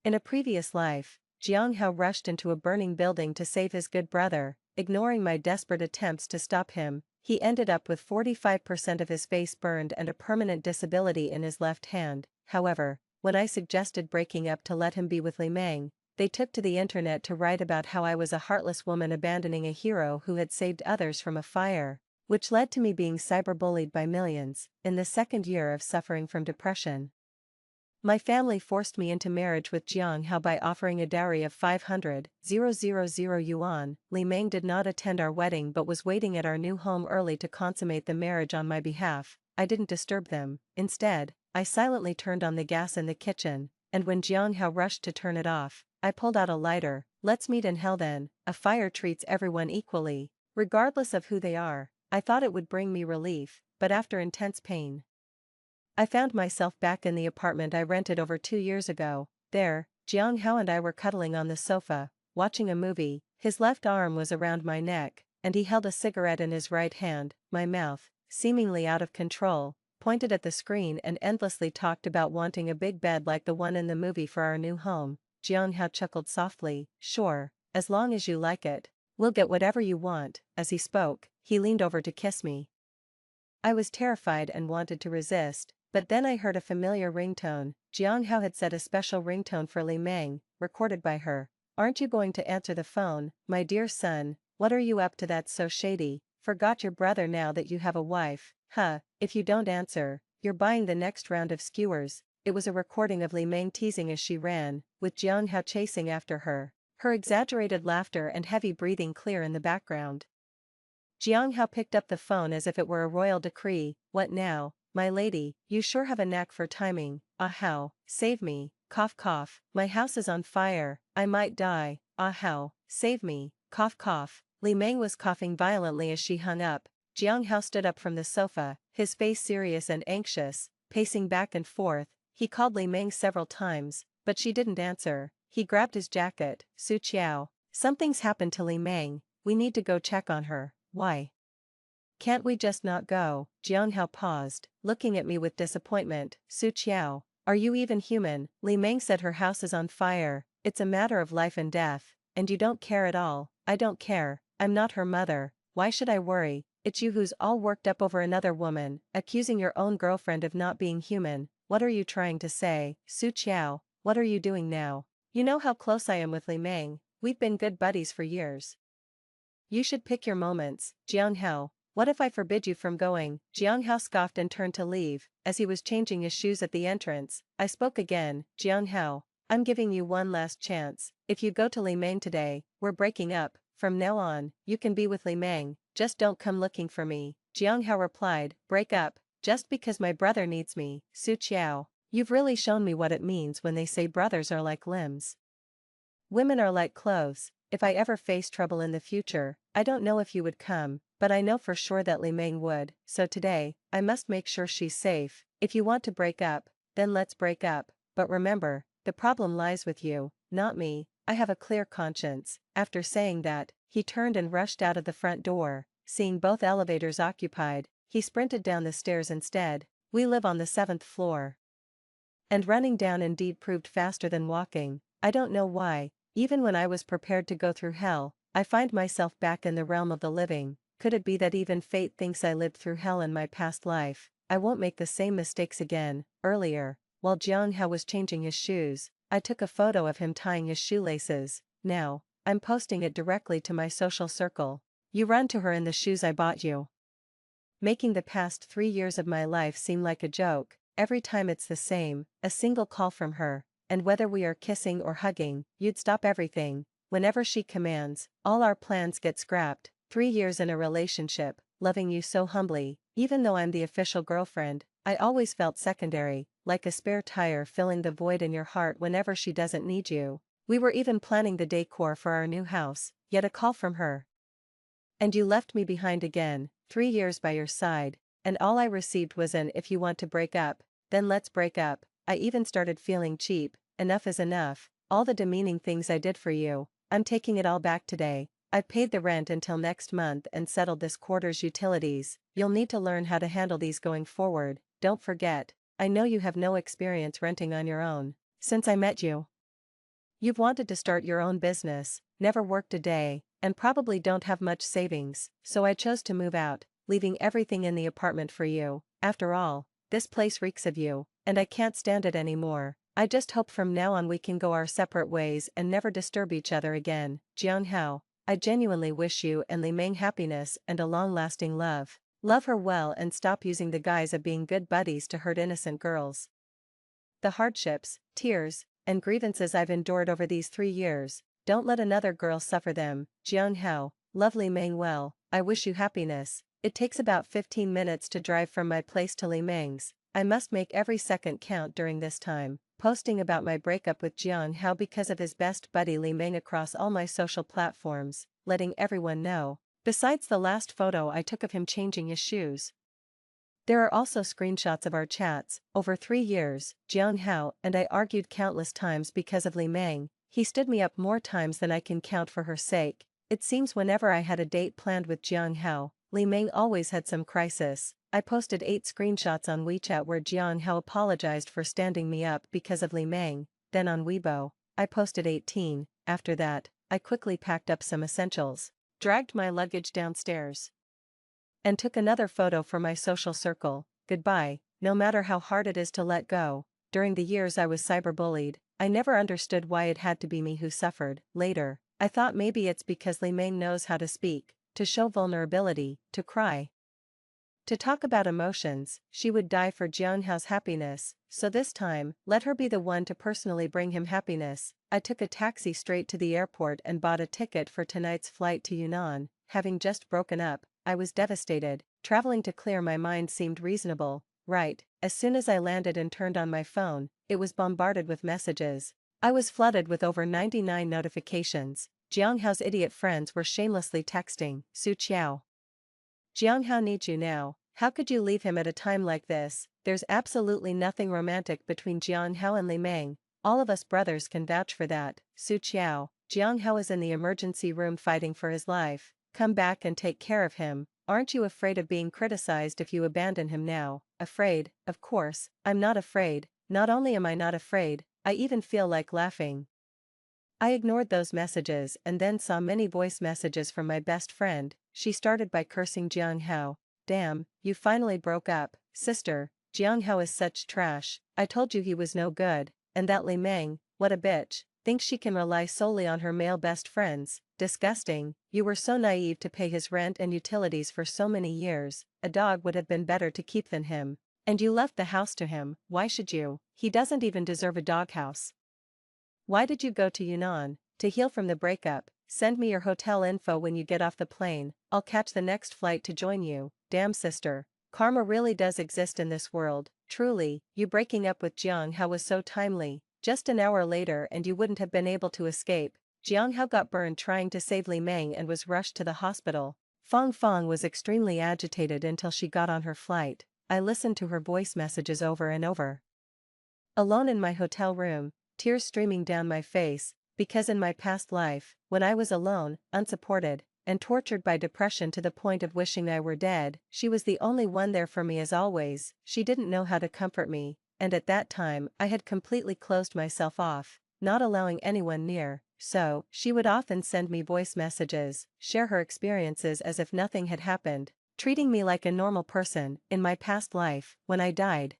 In a previous life, Jiang Hao rushed into a burning building to save his good brother, ignoring my desperate attempts to stop him. He ended up with 45% of his face burned and a permanent disability in his left hand. However, when I suggested breaking up to let him be with Li Meng, they took to the internet to write about how I was a heartless woman abandoning a hero who had saved others from a fire, which led to me being cyberbullied by millions. In the second year of suffering from depression, my family forced me into marriage with Jiang Hao by offering a dowry of 500,000 yuan. Li Meng did not attend our wedding but was waiting at our new home early to consummate the marriage on my behalf. I didn't disturb them. Instead, I silently turned on the gas in the kitchen, and when Jiang Hao rushed to turn it off, I pulled out a lighter. Let's meet in hell then. A fire treats everyone equally, regardless of who they are. I thought it would bring me relief, but after intense pain, I found myself back in the apartment I rented over 2 years ago. There, Jiang Hao and I were cuddling on the sofa, watching a movie. His left arm was around my neck, and he held a cigarette in his right hand. My mouth, seemingly out of control, pointed at the screen and endlessly talked about wanting a big bed like the one in the movie for our new home. Jiang Hao chuckled softly. Sure, as long as you like it, we'll get whatever you want. As he spoke, he leaned over to kiss me. I was terrified and wanted to resist, but then I heard a familiar ringtone. Jiang Hao had set a special ringtone for Li Meng, recorded by her. Aren't you going to answer the phone, my dear son? What are you up to that's so shady? Forgot your brother now that you have a wife? Huh, if you don't answer, you're buying the next round of skewers. It was a recording of Li Meng teasing as she ran, with Jiang Hao chasing after her, her exaggerated laughter and heavy breathing clear in the background. Jiang Hao picked up the phone as if it were a royal decree. What now, my lady? You sure have a knack for timing. Ah Hao, save me. Cough cough. My house is on fire. I might die. Ah Hao, save me. Cough cough. Li Meng was coughing violently as she hung up. Jiang Hao stood up from the sofa, his face serious and anxious, pacing back and forth. He called Li Meng several times, but she didn't answer. He grabbed his jacket. Su Qiao, something's happened to Li Meng. We need to go check on her. Why can't we just not go? Jiang Hao paused, looking at me with disappointment. Su Qiao, are you even human? Li Meng said her house is on fire. It's a matter of life and death, and you don't care at all. I don't care. I'm not her mother. Why should I worry? It's you who's all worked up over another woman, accusing your own girlfriend of not being human. What are you trying to say? Su Qiao, what are you doing now? You know how close I am with Li Meng. We've been good buddies for years. You should pick your moments. Jiang Hao, what if I forbid you from going? Jiang Hao scoffed and turned to leave. As he was changing his shoes at the entrance, I spoke again. Jiang Hao, I'm giving you one last chance. If you go to Li Meng today, we're breaking up. From now on, you can be with Li Meng, just don't come looking for me. Jiang Hao replied, break up, just because my brother needs me. Su Qiao, you've really shown me what it means when they say brothers are like limbs. Women are like clothes. If I ever face trouble in the future, I don't know if you would come, but I know for sure that Li Meng would. So today, I must make sure she's safe. If you want to break up, then let's break up. But remember, the problem lies with you, not me. I have a clear conscience. After saying that, he turned and rushed out of the front door. Seeing both elevators occupied, he sprinted down the stairs instead. We live on the 7th floor. And running down indeed proved faster than walking. I don't know why. Even when I was prepared to go through hell, I find myself back in the realm of the living. Could it be that even fate thinks I lived through hell in my past life? I won't make the same mistakes again. Earlier, while Jiang Hao was changing his shoes, I took a photo of him tying his shoelaces. Now, I'm posting it directly to my social circle. You run to her in the shoes I bought you. Making the past 3 years of my life seem like a joke. Every time it's the same, a single call from her. And whether we are kissing or hugging, you'd stop everything. Whenever she commands, all our plans get scrapped. 3 years in a relationship, loving you so humbly, even though I'm the official girlfriend, I always felt secondary, like a spare tire filling the void in your heart whenever she doesn't need you. We were even planning the decor for our new house, yet a call from her. And you left me behind again, 3 years by your side, and all I received was an if you want to break up, then let's break up. I even started feeling cheap. Enough is enough. All the demeaning things I did for you, I'm taking it all back today. I've paid the rent until next month and settled this quarter's utilities. You'll need to learn how to handle these going forward. Don't forget, I know you have no experience renting on your own. Since I met you, You've wanted to start your own business, never worked a day, and probably don't have much savings, so I chose to move out, leaving everything in the apartment for you. After all, this place reeks of you, and I can't stand it anymore. I just hope from now on we can go our separate ways and never disturb each other again. Jiang Hao, I genuinely wish you and Li Meng happiness and a long-lasting love. Love her well and stop using the guise of being good buddies to hurt innocent girls. The hardships, tears, and grievances I've endured over these 3 years, don't let another girl suffer them. Jiang Hao, lovely Meng well, I wish you happiness. It takes about 15 minutes to drive from my place to Li Meng's. I must make every second count during this time, posting about my breakup with Jiang Hao because of his best buddy Li Meng across all my social platforms, letting everyone know. Besides the last photo I took of him changing his shoes, there are also screenshots of our chats. Over 3 years, Jiang Hao and I argued countless times because of Li Meng. He stood me up more times than I can count for her sake. It seems whenever I had a date planned with Jiang Hao, Li Meng always had some crisis. I posted 8 screenshots on WeChat where Jiang Hao apologized for standing me up because of Li Meng. Then on Weibo, I posted 18. After that, I quickly packed up some essentials, dragged my luggage downstairs, and took another photo for my social circle. Goodbye. No matter how hard it is to let go. During the years I was cyberbullied, I never understood why it had to be me who suffered. Later, I thought maybe it's because Li Meng knows how to speak, to show vulnerability, to cry, to talk about emotions. She would die for Jiang Hao's happiness, so this time, let her be the one to personally bring him happiness. I took a taxi straight to the airport and bought a ticket for tonight's flight to Yunnan. Having just broken up, I was devastated. Traveling to clear my mind seemed reasonable, right? As soon as I landed and turned on my phone, it was bombarded with messages. I was flooded with over 99 notifications. Jiang Hao's idiot friends were shamelessly texting, Su Qiao. Jiang Hao needs you now. How could you leave him at a time like this? There's absolutely nothing romantic between Jiang Hao and Li Meng. All of us brothers can vouch for that. Su Qiao, Jiang Hao is in the emergency room fighting for his life. Come back and take care of him. Aren't you afraid of being criticized if you abandon him now? Afraid? Of course, I'm not afraid. Not only am I not afraid, I even feel like laughing. I ignored those messages and then saw many voice messages from my best friend. She started by cursing Jiang Hao. Damn, you finally broke up, sister. Jiang Hao is such trash. I told you he was no good, and that Li Meng, what a bitch, thinks she can rely solely on her male best friends. Disgusting. You were so naive to pay his rent and utilities for so many years. A dog would have been better to keep than him. And you left the house to him. Why should you? He doesn't even deserve a doghouse. Why did you go to Yunnan? To heal from the breakup. Send me your hotel info when you get off the plane. I'll catch the next flight to join you. Damn sister. Karma really does exist in this world. Truly, you breaking up with Jiang Hao was so timely. Just an hour later and you wouldn't have been able to escape. Jiang Hao got burned trying to save Li Meng and was rushed to the hospital. Fong Fong was extremely agitated until she got on her flight. I listened to her voice messages over and over. Alone in my hotel room, tears streaming down my face, because in my past life, when I was alone, unsupported, and tortured by depression to the point of wishing I were dead, she was the only one there for me as always. She didn't know how to comfort me, and at that time I had completely closed myself off, not allowing anyone near, so she would often send me voice messages, share her experiences as if nothing had happened, treating me like a normal person. In my past life, when I died,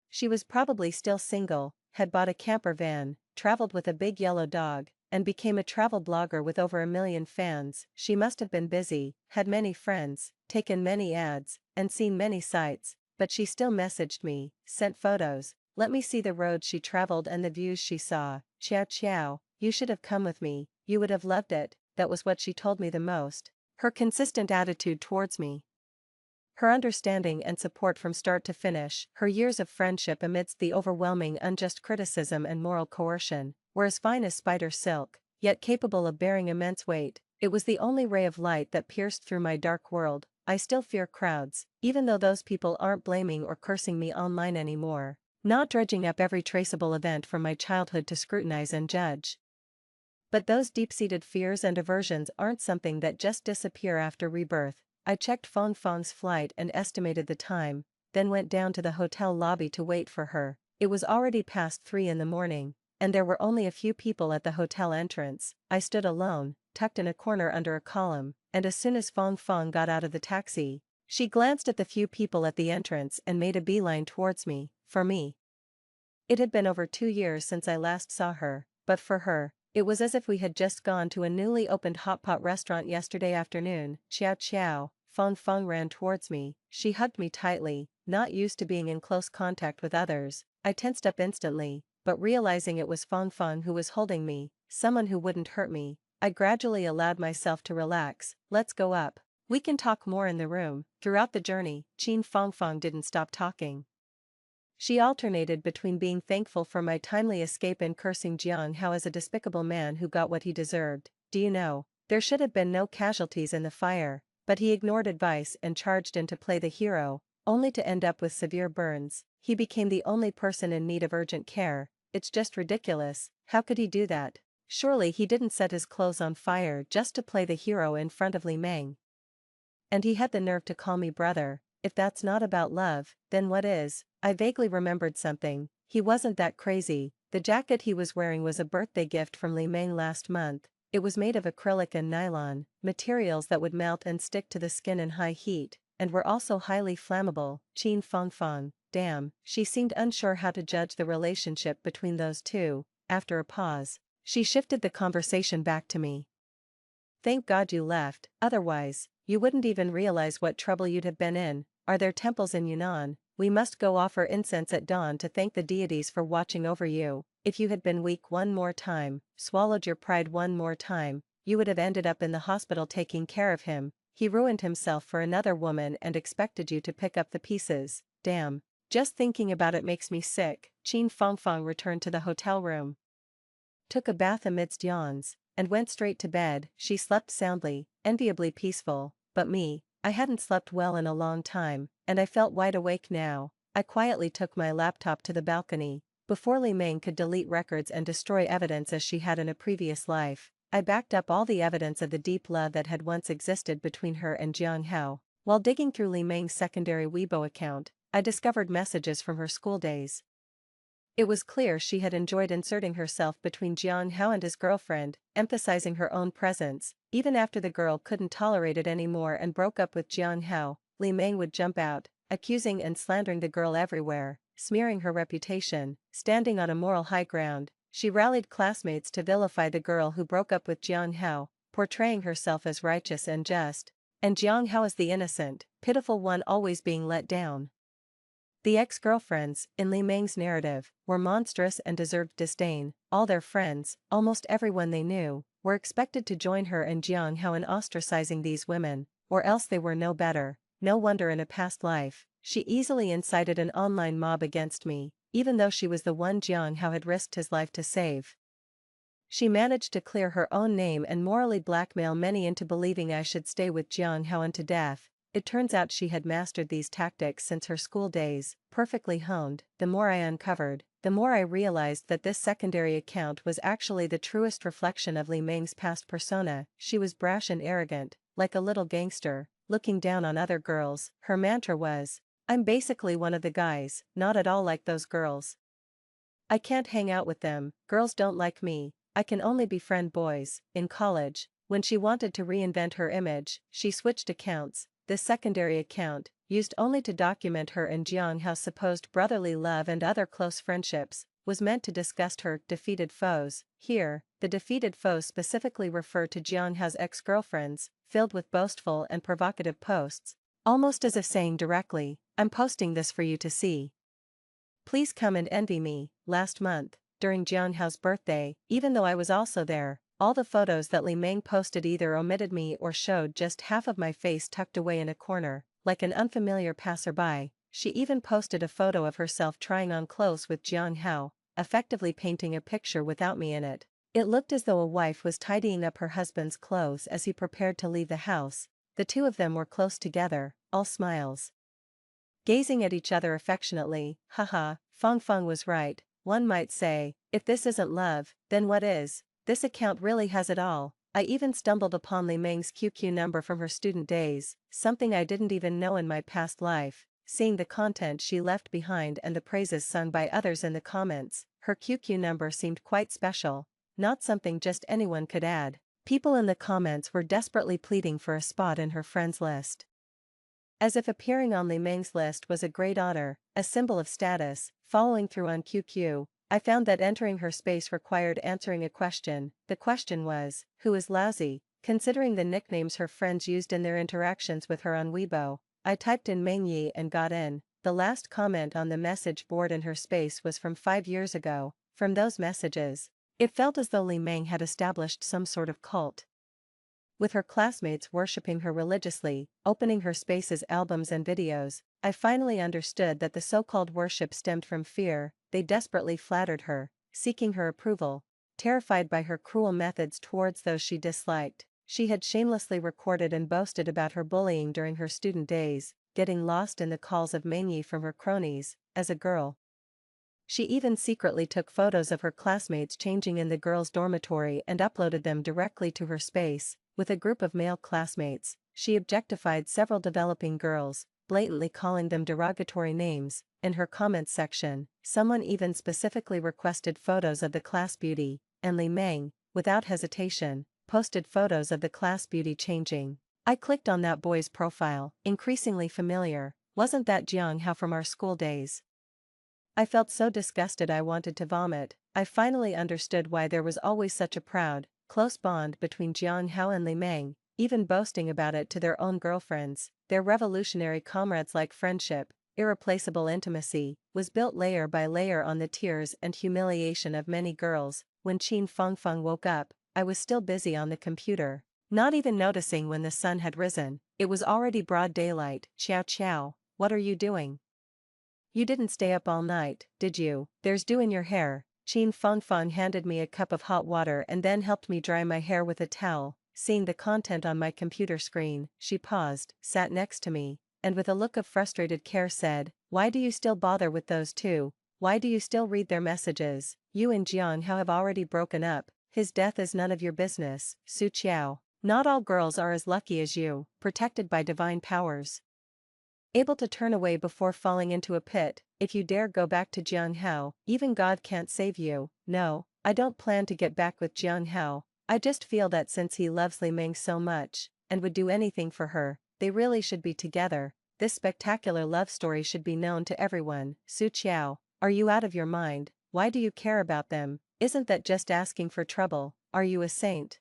she was probably still single, had bought a camper van, traveled with a big yellow dog, and became a travel blogger with over 1 million fans. She must have been busy, had many friends, taken many ads, and seen many sights, but she still messaged me, sent photos, let me see the roads she traveled and the views she saw. Ciao ciao, you should have come with me, you would have loved it. That was what she told me the most. Her consistent attitude towards me, her understanding and support from start to finish, her years of friendship amidst the overwhelming unjust criticism and moral coercion, were as fine as spider silk, yet capable of bearing immense weight. It was the only ray of light that pierced through my dark world. I still fear crowds, even though those people aren't blaming or cursing me online anymore, not dredging up every traceable event from my childhood to scrutinize and judge. But those deep-seated fears and aversions aren't something that just disappear after rebirth. I checked Fong Fong's flight and estimated the time, then went down to the hotel lobby to wait for her. It was already past 3 in the morning. and there were only a few people at the hotel entrance. I stood alone, tucked in a corner under a column, and as soon as Fong Fong got out of the taxi, she glanced at the few people at the entrance and made a beeline towards me. For me, it had been over 2 years since I last saw her, but for her, it was as if we had just gone to a newly opened hot pot restaurant yesterday afternoon. Ciao ciao, Fong Fong ran towards me, she hugged me tightly. Not used to being in close contact with others, I tensed up instantly, but realizing it was Fong Fong who was holding me, someone who wouldn't hurt me, I gradually allowed myself to relax. Let's go up. We can talk more in the room. Throughout the journey, Fong Fong didn't stop talking. She alternated between being thankful for my timely escape and cursing Jiang Hao as a despicable man who got what he deserved. Do you know, there should have been no casualties in the fire, but he ignored advice and charged in to play the hero, only to end up with severe burns. He became the only person in need of urgent care. It's just ridiculous. How could he do that? Surely he didn't set his clothes on fire just to play the hero in front of Li Meng. And he had the nerve to call me brother. If that's not about love, then what is? I vaguely remembered something. He wasn't that crazy. The jacket he was wearing was a birthday gift from Li Meng last month. It was made of acrylic and nylon, materials that would melt and stick to the skin in high heat, and were also highly flammable. Fong Fong, damn, she seemed unsure how to judge the relationship between those two. After a pause, she shifted the conversation back to me. Thank God you left, otherwise, you wouldn't even realize what trouble you'd have been in. Are there temples in Yunnan? We must go offer incense at dawn to thank the deities for watching over you. If you had been weak one more time, swallowed your pride one more time, you would have ended up in the hospital taking care of him. He ruined himself for another woman and expected you to pick up the pieces. Damn. Just thinking about it makes me sick. Fong Fong returned to the hotel room, took a bath amidst yawns, and went straight to bed. She slept soundly, enviably peaceful, but me, I hadn't slept well in a long time, and I felt wide awake now. I quietly took my laptop to the balcony. Before Li Meng could delete records and destroy evidence as she had in a previous life, I backed up all the evidence of the deep love that had once existed between her and Jiang Hao. While digging through Li Meng's secondary Weibo account, I discovered messages from her school days. It was clear she had enjoyed inserting herself between Jiang Hao and his girlfriend, emphasizing her own presence. Even after the girl couldn't tolerate it anymore and broke up with Jiang Hao, Li Meng would jump out, accusing and slandering the girl everywhere, smearing her reputation. Standing on a moral high ground, she rallied classmates to vilify the girl who broke up with Jiang Hao, portraying herself as righteous and just, and Jiang Hao as the innocent, pitiful one always being let down. The ex-girlfriends, in Li Meng's narrative, were monstrous and deserved disdain. All their friends, almost everyone they knew, were expected to join her and Jiang Hao in ostracizing these women, or else they were no better. No wonder in a past life, she easily incited an online mob against me, even though she was the one Jiang Hao had risked his life to save. She managed to clear her own name and morally blackmail many into believing I should stay with Jiang Hao unto death. It turns out she had mastered these tactics since her school days, perfectly honed. The more I uncovered, the more I realized that this secondary account was actually the truest reflection of Li Meng's past persona. She was brash and arrogant, like a little gangster, looking down on other girls. Her mantra was, "I'm basically one of the guys, not at all like those girls. I can't hang out with them, girls don't like me, I can only befriend boys." In college, when she wanted to reinvent her image, she switched accounts. This secondary account, used only to document her and Jiang Hao's supposed brotherly love and other close friendships, was meant to disgust her defeated foes. Here, the defeated foes specifically refer to Jiang Hao's ex-girlfriends, filled with boastful and provocative posts, almost as if saying directly, "I'm posting this for you to see. Please come and envy me." Last month, during Jiang Hao's birthday, even though I was also there, all the photos that Li Meng posted either omitted me or showed just half of my face tucked away in a corner, like an unfamiliar passerby. She even posted a photo of herself trying on clothes with Jiang Hao, effectively painting a picture without me in it. It looked as though a wife was tidying up her husband's clothes as he prepared to leave the house. The two of them were close together, all smiles, gazing at each other affectionately. Haha, Fong Fong was right. One might say, if this isn't love, then what is? This account really has it all. I even stumbled upon Li Meng's QQ number from her student days, something I didn't even know in my past life. Seeing the content she left behind and the praises sung by others in the comments, her QQ number seemed quite special, not something just anyone could add. People in the comments were desperately pleading for a spot in her friends list. As if appearing on Li Meng's list was a great honor, a symbol of status. Following through on QQ, I found that entering her space required answering a question. The question was, who is lousy? Considering the nicknames her friends used in their interactions with her on Weibo, I typed in Meng Yi and got in. The last comment on the message board in her space was from 5 years ago. From those messages, it felt as though Li Meng had established some sort of cult, with her classmates worshipping her religiously. Opening her space's albums and videos, I finally understood that the so-called worship stemmed from fear. They desperately flattered her, seeking her approval. Terrified by her cruel methods towards those she disliked, she had shamelessly recorded and boasted about her bullying during her student days, getting lost in the calls of Meng Yi from her cronies. As a girl, she even secretly took photos of her classmates changing in the girls' dormitory and uploaded them directly to her space. With a group of male classmates, she objectified several developing girls, blatantly calling them derogatory names. In her comments section, someone even specifically requested photos of the class beauty, and Li Meng, without hesitation, posted photos of the class beauty changing. I clicked on that boy's profile, increasingly familiar. Wasn't that Jiang Hao from our school days? I felt so disgusted I wanted to vomit. I finally understood why there was always such a proud, close bond between Jiang Hao and Li Meng, even boasting about it to their own girlfriends. Their revolutionary comrades-like friendship, irreplaceable intimacy, was built layer by layer on the tears and humiliation of many girls. When Qin Fengfeng woke up, I was still busy on the computer, not even noticing when the sun had risen. It was already broad daylight. Qiao Qiao, what are you doing? You didn't stay up all night, did you? There's dew in your hair. Qin Fengfeng handed me a cup of hot water and then helped me dry my hair with a towel. Seeing the content on my computer screen, she paused, sat next to me, and with a look of frustrated care said, "Why do you still bother with those two? Why do you still read their messages? You and Jiang Hao have already broken up. His death is none of your business." Su Qiao. Not all girls are as lucky as you, protected by divine powers, able to turn away before falling into a pit. If you dare go back to Jiang Hao, even God can't save you. No, I don't plan to get back with Jiang Hao. I just feel that since he loves Li Meng so much, and would do anything for her, they really should be together. This spectacular love story should be known to everyone. Su Qiao, are you out of your mind? Why do you care about them? Isn't that just asking for trouble? Are you a saint?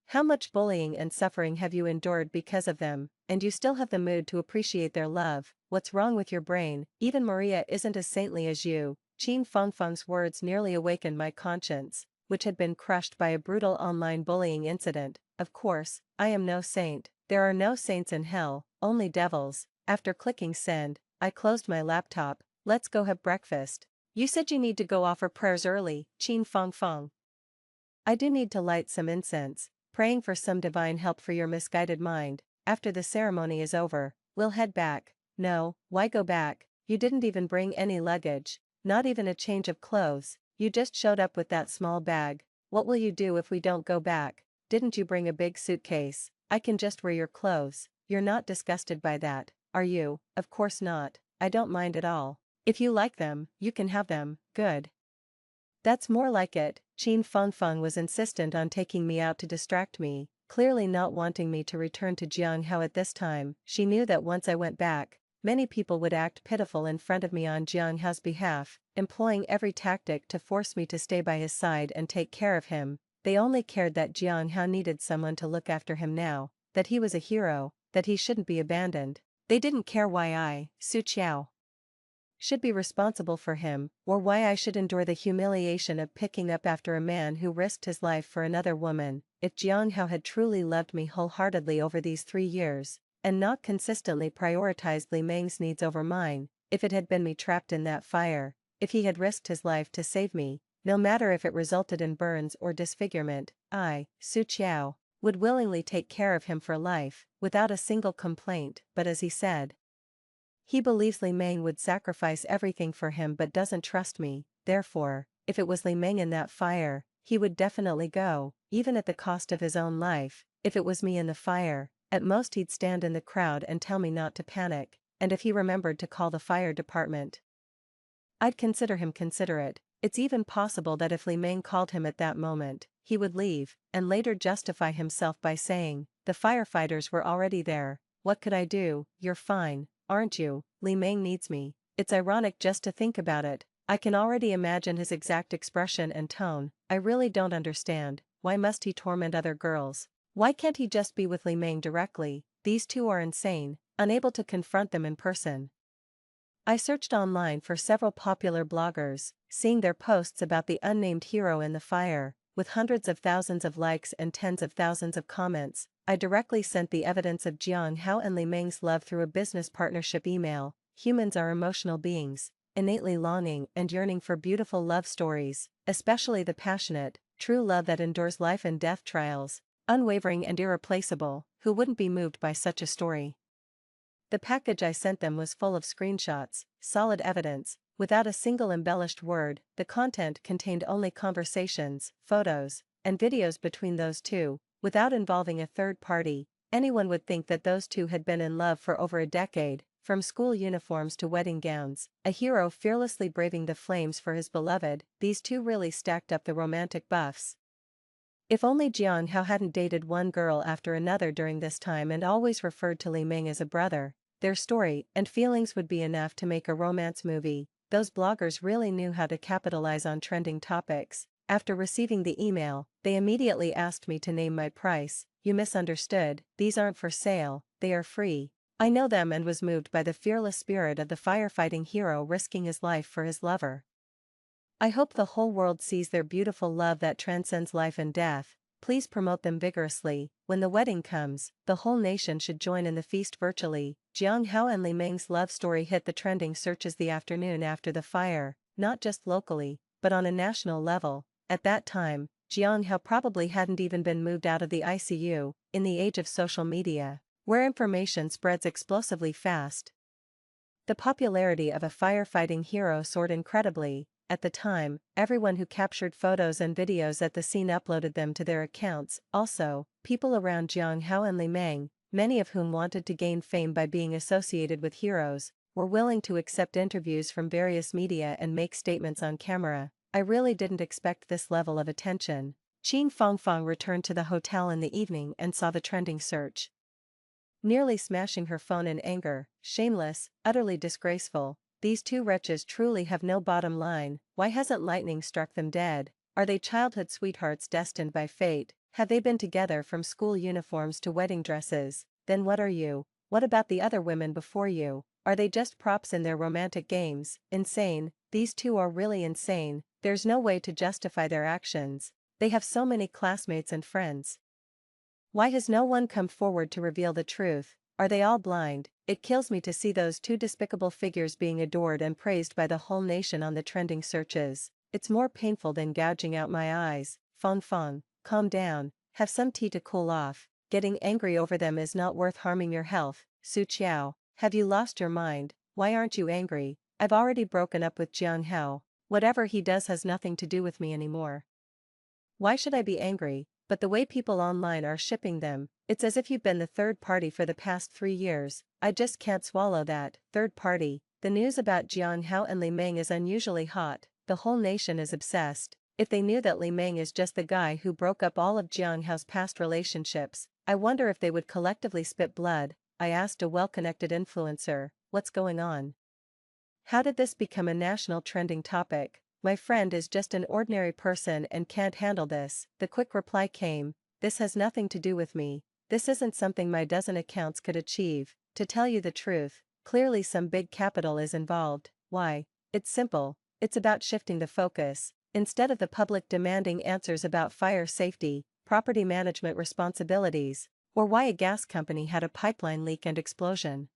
How much bullying and suffering have you endured because of them, and you still have the mood to appreciate their love? What's wrong with your brain? Even Maria isn't as saintly as you. Qin Fengfeng's words nearly awakened my conscience, which had been crushed by a brutal online bullying incident. Of course, I am no saint. There are no saints in hell, only devils. After clicking send, I closed my laptop. Let's go have breakfast. You said you need to go offer prayers early, Qin Fengfeng. I do need to light some incense, praying for some divine help for your misguided mind. After the ceremony is over, we'll head back. No, why go back? You didn't even bring any luggage, not even a change of clothes. You just showed up with that small bag. What will you do if we don't go back? Didn't you bring a big suitcase? I can just wear your clothes. You're not disgusted by that, are you? Of course not. I don't mind at all. If you like them, you can have them. Good. That's more like it. Qin Fengfeng was insistent on taking me out to distract me, clearly not wanting me to return to Jiang Hao at this time. She knew that once I went back, many people would act pitiful in front of me on Jiang Hao's behalf, employing every tactic to force me to stay by his side and take care of him. They only cared that Jiang Hao needed someone to look after him now, that he was a hero, that he shouldn't be abandoned. They didn't care why I, Su Qiao, should be responsible for him, or why I should endure the humiliation of picking up after a man who risked his life for another woman. If Jiang Hao had truly loved me wholeheartedly over these 3 years, and not consistently prioritized Li Meng's needs over mine, if it had been me trapped in that fire, if he had risked his life to save me, no matter if it resulted in burns or disfigurement, I, Su Qiao, would willingly take care of him for life, without a single complaint. But as he said, he believes Li Meng would sacrifice everything for him but doesn't trust me. Therefore, if it was Li Meng in that fire, he would definitely go, even at the cost of his own life. If it was me in the fire, at most he'd stand in the crowd and tell me not to panic, and if he remembered to call the fire department, I'd consider him considerate. It's even possible that if Li Meng called him at that moment, he would leave, and later justify himself by saying, "The firefighters were already there, what could I do? You're fine, aren't you? Li Meng needs me." It's ironic just to think about it. I can already imagine his exact expression and tone. "I really don't understand, why must he torment other girls? Why can't he just be with Li Meng directly? These two are insane, unable to confront them in person." I searched online for several popular bloggers, seeing their posts about the unnamed hero in the fire, with hundreds of thousands of likes and tens of thousands of comments. I directly sent the evidence of Jiang Hao and Li Meng's love through a business partnership email. Humans are emotional beings, innately longing and yearning for beautiful love stories, especially the passionate, true love that endures life and death trials, unwavering and irreplaceable. Who wouldn't be moved by such a story? The package I sent them was full of screenshots, solid evidence, without a single embellished word. The content contained only conversations, photos, and videos between those two, without involving a third party. Anyone would think that those two had been in love for over a decade, from school uniforms to wedding gowns, a hero fearlessly braving the flames for his beloved. These two really stacked up the romantic buffs. If only Jiang Hao hadn't dated one girl after another during this time and always referred to Li Meng as a brother, their story and feelings would be enough to make a romance movie. Those bloggers really knew how to capitalize on trending topics. After receiving the email, they immediately asked me to name my price. "You misunderstood, these aren't for sale, they are free." I know them and was moved by the fearless spirit of the firefighting hero risking his life for his lover. I hope the whole world sees their beautiful love that transcends life and death. Please promote them vigorously. When the wedding comes, the whole nation should join in the feast virtually. Jiang Hao and Li Meng's love story hit the trending searches the afternoon after the fire, not just locally, but on a national level. At that time, Jiang Hao probably hadn't even been moved out of the ICU. In the age of social media, where information spreads explosively fast, the popularity of a firefighting hero soared incredibly. At the time, everyone who captured photos and videos at the scene uploaded them to their accounts. Also, people around Jiang Hao and Li Meng, many of whom wanted to gain fame by being associated with heroes, were willing to accept interviews from various media and make statements on camera. I really didn't expect this level of attention. Qin Fangfang returned to the hotel in the evening and saw the trending search, nearly smashing her phone in anger. "Shameless, utterly disgraceful. These two wretches truly have no bottom line. Why hasn't lightning struck them dead? Are they childhood sweethearts destined by fate? Have they been together from school uniforms to wedding dresses? Then what are you? What about the other women before you? Are they just props in their romantic games? Insane. These two are really insane. There's no way to justify their actions. They have so many classmates and friends. Why has no one come forward to reveal the truth? Are they all blind? It kills me to see those two despicable figures being adored and praised by the whole nation on the trending searches. It's more painful than gouging out my eyes." Fang Fang, calm down, have some tea to cool off. Getting angry over them is not worth harming your health. Su Qiao, have you lost your mind? Why aren't you angry? I've already broken up with Jiang Hao. Whatever he does has nothing to do with me anymore. Why should I be angry? But the way people online are shipping them, it's as if you've been the third party for the past 3 years. I just can't swallow that. Third party. The news about Jiang Hao and Li Meng is unusually hot. The whole nation is obsessed. If they knew that Li Meng is just the guy who broke up all of Jiang Hao's past relationships, I wonder if they would collectively spit blood. I asked a well-connected influencer, "What's going on? How did this become a national trending topic?" "My friend is just an ordinary person and can't handle this." The quick reply came, "This has nothing to do with me. This isn't something my dozen accounts could achieve. To tell you the truth, clearly some big capital is involved." Why? It's simple. It's about shifting the focus. Instead of the public demanding answers about fire safety, property management responsibilities, or why a gas company had a pipeline leak and explosion,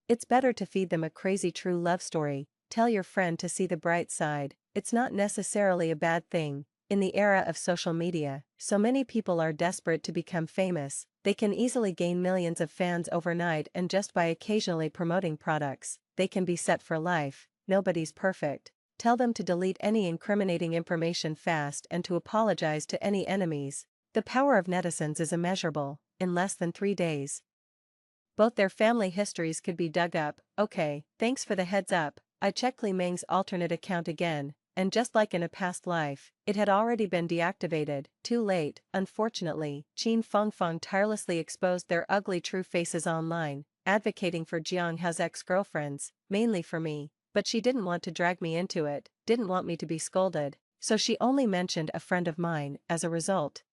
it's better to feed them a crazy true love story. Tell your friend to see the bright side. It's not necessarily a bad thing. In the era of social media, so many people are desperate to become famous. They can easily gain millions of fans overnight, and just by occasionally promoting products, they can be set for life. Nobody's perfect. Tell them to delete any incriminating information fast and to apologize to any enemies. The power of netizens is immeasurable. In less than 3 days, both their family histories could be dug up. Okay, thanks for the heads up. I checked Li Meng's alternate account again. and just like in a past life, it had already been deactivated. Too late, unfortunately. Qin Fengfeng tirelessly exposed their ugly true faces online, advocating for Jiang Hao's ex-girlfriends, mainly for me, but she didn't want to drag me into it, didn't want me to be scolded, so she only mentioned a friend of mine. As a result,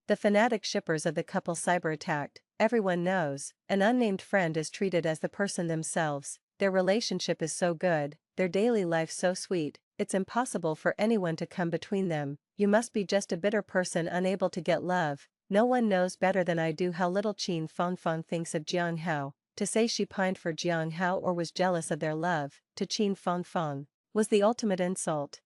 the fanatic shippers of the couple cyber-attacked. Everyone knows, an unnamed friend is treated as the person themselves. Their relationship is so good, their daily life so sweet, it's impossible for anyone to come between them. You must be just a bitter person unable to get love. No one knows better than I do how little Qin Fengfeng thinks of Jiang Hao. To say she pined for Jiang Hao or was jealous of their love, to Qin Fengfeng, was the ultimate insult.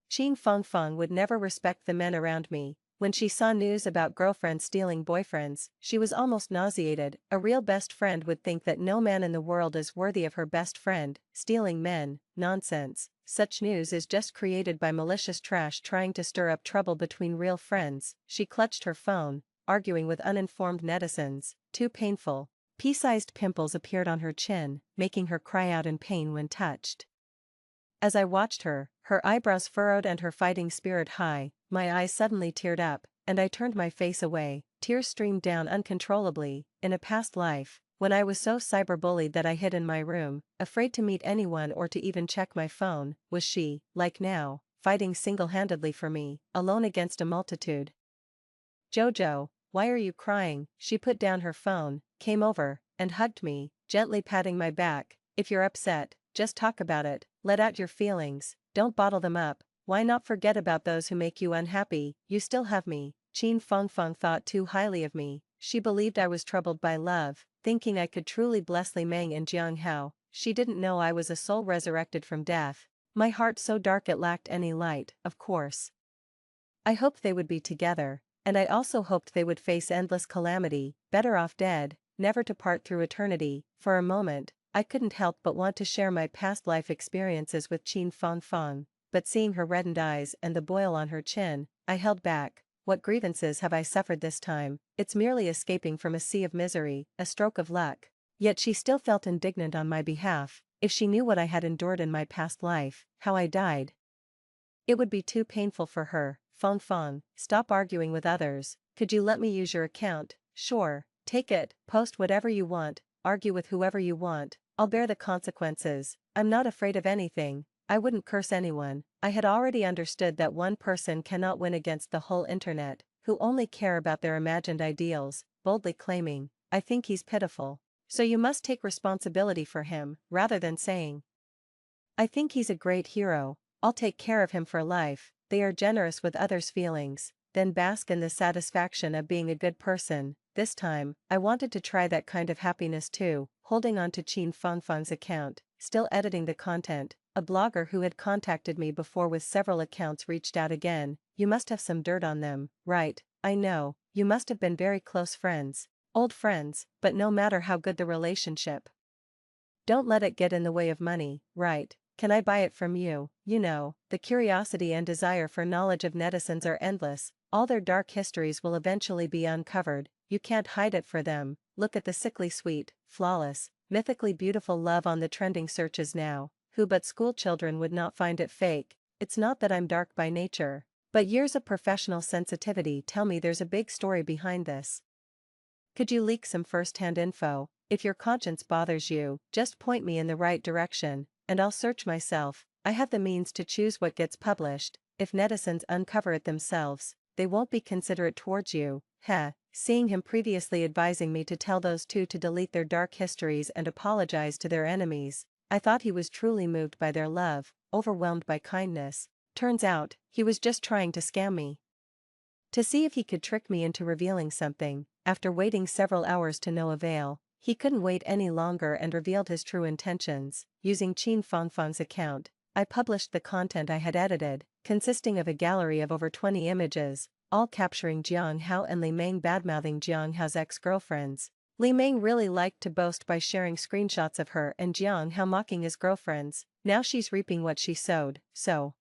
Qin Fengfeng would never respect the men around me. When she saw news about girlfriends stealing boyfriends, she was almost nauseated. A real best friend would think that no man in the world is worthy of her best friend. Stealing men, nonsense. Such news is just created by malicious trash trying to stir up trouble between real friends. She clutched her phone, arguing with uninformed netizens. Too painful. Pea-sized pimples appeared on her chin, making her cry out in pain when touched. As I watched her, her eyebrows furrowed and her fighting spirit high, my eyes suddenly teared up, and I turned my face away. Tears streamed down uncontrollably. In a past life, when I was so cyberbullied that I hid in my room, afraid to meet anyone or to even check my phone, was she, like now, fighting single-handedly for me, alone against a multitude. "Jojo, why are you crying?" She put down her phone, came over, and hugged me, gently patting my back. "If you're upset, just talk about it, let out your feelings, don't bottle them up. Why not forget about those who make you unhappy? You still have me." Qin Fengfeng thought too highly of me. She believed I was troubled by love, thinking I could truly bless Li Meng and Jiang Hao. She didn't know I was a soul resurrected from death, my heart so dark it lacked any light. Of course, I hoped they would be together, and I also hoped they would face endless calamity, better off dead, never to part through eternity. For a moment, I couldn't help but want to share my past life experiences with Qin Fengfeng, but seeing her reddened eyes and the boil on her chin, I held back. What grievances have I suffered this time? It's merely escaping from a sea of misery, a stroke of luck. Yet she still felt indignant on my behalf. If she knew what I had endured in my past life, how I died, it would be too painful for her. Fengfeng, stop arguing with others. Could you let me use your account? Sure, take it, post whatever you want, argue with whoever you want, I'll bear the consequences. I'm not afraid of anything. I wouldn't curse anyone. I had already understood that one person cannot win against the whole internet, who only care about their imagined ideals, boldly claiming, "I think he's pitiful. So you must take responsibility for him," rather than saying, "I think he's a great hero, I'll take care of him for life." They are generous with others' feelings, then bask in the satisfaction of being a good person. This time, I wanted to try that kind of happiness too. Holding on to Qin Fengfeng's account, still editing the content, a blogger who had contacted me before with several accounts reached out again. "You must have some dirt on them, right? I know, you must have been very close friends. Old friends, but no matter how good the relationship, don't let it get in the way of money, right? Can I buy it from you?" You know, the curiosity and desire for knowledge of netizens are endless. All their dark histories will eventually be uncovered. You can't hide it for them. Look at the sickly sweet, flawless, mythically beautiful love on the trending searches now. Who but schoolchildren would not find it fake? It's not that I'm dark by nature, but years of professional sensitivity tell me there's a big story behind this. Could you leak some first-hand info? If your conscience bothers you, just point me in the right direction, and I'll search myself. I have the means to choose what gets published. If netizens uncover it themselves, they won't be considerate towards you. Heh. Seeing him previously advising me to tell those two to delete their dark histories and apologize to their enemies, I thought he was truly moved by their love, overwhelmed by kindness. Turns out, he was just trying to scam me, to see if he could trick me into revealing something. After waiting several hours to no avail, he couldn't wait any longer and revealed his true intentions. Using Qin Fengfeng's account, I published the content I had edited, consisting of a gallery of over 20 images, all capturing Jiang Hao and Li Meng badmouthing Jiang Hao's ex-girlfriends. Li Meng really liked to boast by sharing screenshots of her and Jiang Hao mocking his girlfriends. Now she's reaping what she sowed. So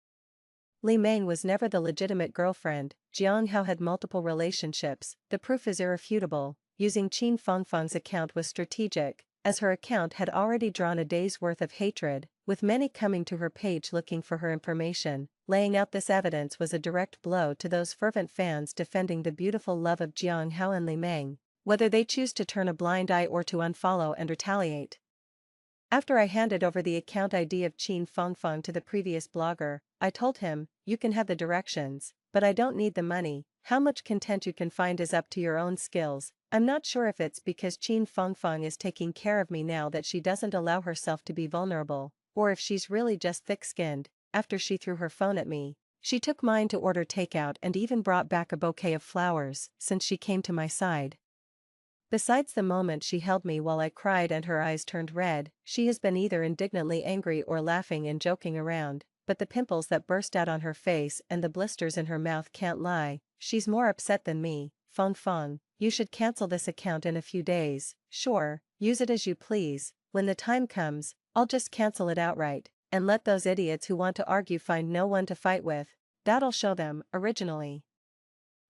Li Meng was never the legitimate girlfriend. Jiang Hao had multiple relationships. The proof is irrefutable. Using Qin Fengfeng's account was strategic, as her account had already drawn a day's worth of hatred. with many coming to her page looking for her information. Laying out this evidence was a direct blow to those fervent fans defending the beautiful love of Jiang Hao and Li Meng, whether they choose to turn a blind eye or to unfollow and retaliate. After I handed over the account ID of Qin Fengfeng to the previous blogger, I told him, "You can have the directions, but I don't need the money. How much content you can find is up to your own skills." I'm not sure if it's because Qin Fengfeng is taking care of me now that she doesn't allow herself to be vulnerable, or if she's really just thick-skinned. After she threw her phone at me, she took mine to order takeout and even brought back a bouquet of flowers since she came to my side. Besides the moment she held me while I cried and her eyes turned red, she has been either indignantly angry or laughing and joking around, but the pimples that burst out on her face and the blisters in her mouth can't lie. She's more upset than me. Feng, you should cancel this account in a few days. Sure, use it as you please. When the time comes, I'll just cancel it outright, and let those idiots who want to argue find no one to fight with. That'll show them. Originally,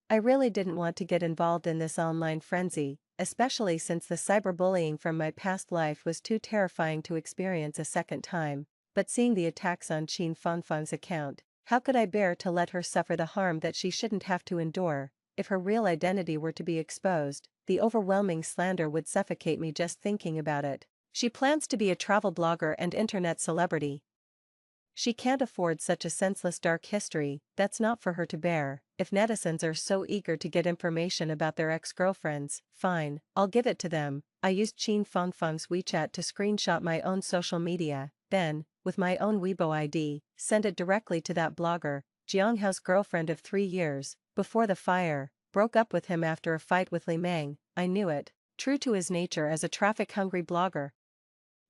I really didn't want to get involved in this online frenzy, especially since the cyberbullying from my past life was too terrifying to experience a second time, but seeing the attacks on Qin Fengfeng's account, how could I bear to let her suffer the harm that she shouldn't have to endure? If her real identity were to be exposed, the overwhelming slander would suffocate me just thinking about it. She plans to be a travel blogger and internet celebrity. She can't afford such a senseless dark history. That's not for her to bear. If netizens are so eager to get information about their ex-girlfriends, fine, I'll give it to them. I used Qin Fengfeng's WeChat to screenshot my own social media, then, with my own Weibo ID, send it directly to that blogger. Jiang Hao's girlfriend of 3 years, before the fire, broke up with him after a fight with Li Meng. I knew it. True to his nature as a traffic-hungry blogger,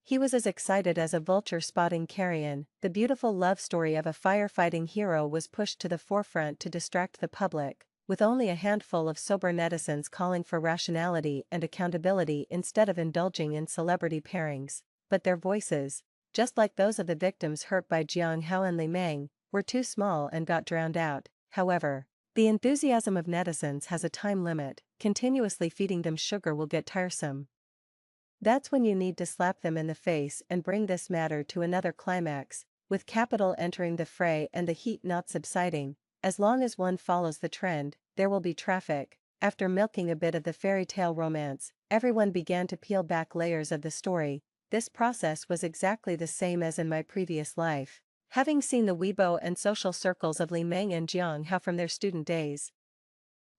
he was as excited as a vulture spotting carrion. The beautiful love story of a firefighting hero was pushed to the forefront to distract the public, with only a handful of sober netizens calling for rationality and accountability instead of indulging in celebrity pairings. But their voices, just like those of the victims hurt by Jiang Hao and Li Meng, were too small and got drowned out. However, the enthusiasm of netizens has a time limit. Continuously feeding them sugar will get tiresome. That's when you need to slap them in the face and bring this matter to another climax, with capital entering the fray and the heat not subsiding. As long as one follows the trend, there will be traffic. After milking a bit of the fairy tale romance, everyone began to peel back layers of the story. This process was exactly the same as in my previous life, having seen the Weibo and social circles of Li Meng and Jiang Hao from their student days.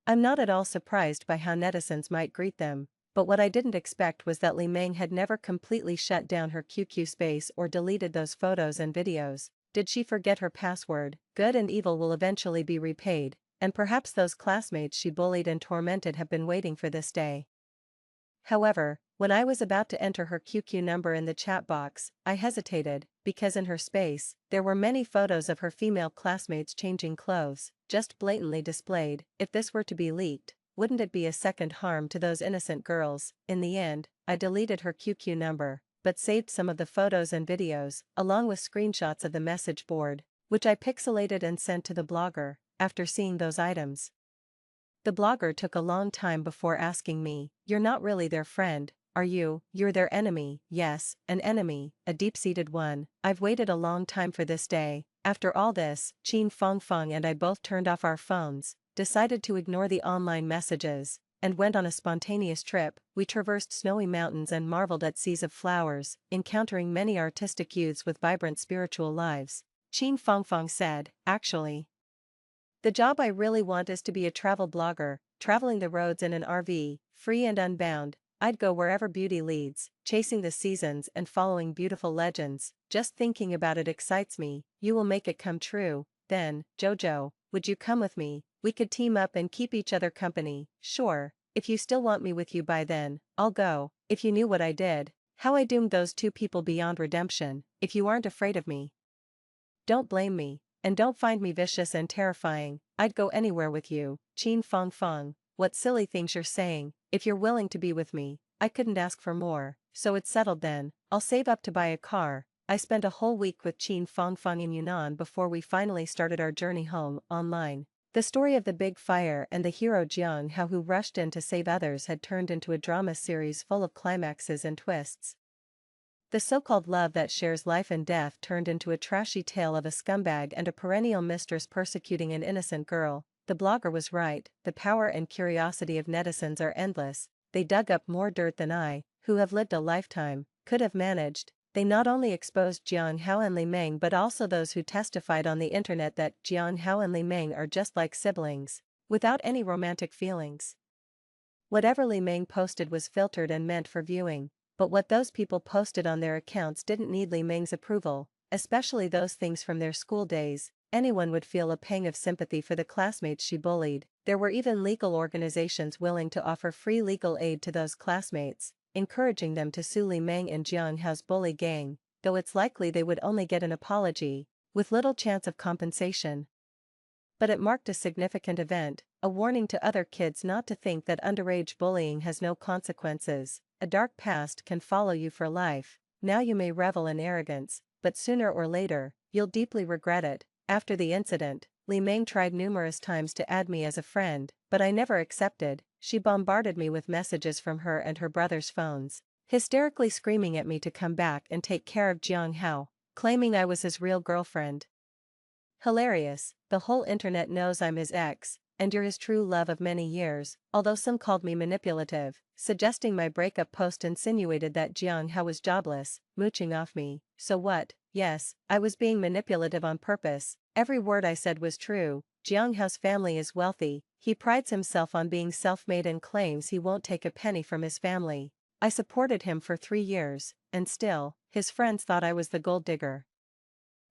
I'm not at all surprised by how netizens might greet them. But what I didn't expect was that Li Meng had never completely shut down her QQ space or deleted those photos and videos. Did she forget her password? Good and evil will eventually be repaid, and perhaps those classmates she bullied and tormented have been waiting for this day. However, when I was about to enter her QQ number in the chat box, I hesitated, because in her space, there were many photos of her female classmates changing clothes, just blatantly displayed. If this were to be leaked, wouldn't it be a second harm to those innocent girls? In the end, I deleted her QQ number, but saved some of the photos and videos, along with screenshots of the message board, which I pixelated and sent to the blogger. After seeing those items, the blogger took a long time before asking me, "You're not really their friend, are you?" "You're their enemy." "Yes, an enemy, a deep-seated one. I've waited a long time for this day." After all this, Qin Fengfeng and I both turned off our phones, decided to ignore the online messages, and went on a spontaneous trip. We traversed snowy mountains and marveled at seas of flowers, encountering many artistic youths with vibrant spiritual lives. Qin Fengfeng said, "Actually, the job I really want is to be a travel blogger, traveling the roads in an RV, free and unbound. I'd go wherever beauty leads, chasing the seasons and following beautiful legends. Just thinking about it excites me." "You will make it come true, then, Jojo. Would you come with me? We could team up and keep each other company." "Sure, if you still want me with you by then, I'll go." If you knew what I did, how I doomed those two people beyond redemption. If you aren't afraid of me, don't blame me, and don't find me vicious and terrifying. I'd go anywhere with you." Qin Fengfeng, what silly things you're saying. If you're willing to be with me, I couldn't ask for more. So it's settled then, I'll save up to buy a car. I spent a whole week with Qin Fengfeng in Yunnan before we finally started our journey home. Online, the story of the big fire and the hero Jiang Hao who rushed in to save others had turned into a drama series full of climaxes and twists. The so-called love that shares life and death turned into a trashy tale of a scumbag and a perennial mistress persecuting an innocent girl. The blogger was right, the power and curiosity of netizens are endless. They dug up more dirt than I, who have lived a lifetime, could have managed. They not only exposed Jiang Hao and Li Meng but also those who testified on the internet that Jiang Hao and Li Meng are just like siblings, without any romantic feelings. Whatever Li Meng posted was filtered and meant for viewing, but what those people posted on their accounts didn't need Li Meng's approval, especially those things from their school days. Anyone would feel a pang of sympathy for the classmates she bullied. There were even legal organizations willing to offer free legal aid to those classmates, encouraging them to sue Li Meng and Jiang Hao's bully gang, though it's likely they would only get an apology, with little chance of compensation. But it marked a significant event, a warning to other kids not to think that underage bullying has no consequences. A dark past can follow you for life. Now you may revel in arrogance, but sooner or later, you'll deeply regret it. After the incident, Li Meng tried numerous times to add me as a friend, but I never accepted. She bombarded me with messages from her and her brother's phones, hysterically screaming at me to come back and take care of Jiang Hao, claiming I was his real girlfriend. Hilarious, the whole internet knows I'm his ex, and you're his true love of many years, although some called me manipulative, suggesting my breakup post insinuated that Jiang Hao was jobless, mooching off me. So what? Yes, I was being manipulative on purpose. Every word I said was true. Jiang Hao's family is wealthy, he prides himself on being self-made and claims he won't take a penny from his family. I supported him for 3 years, and still, his friends thought I was the gold digger.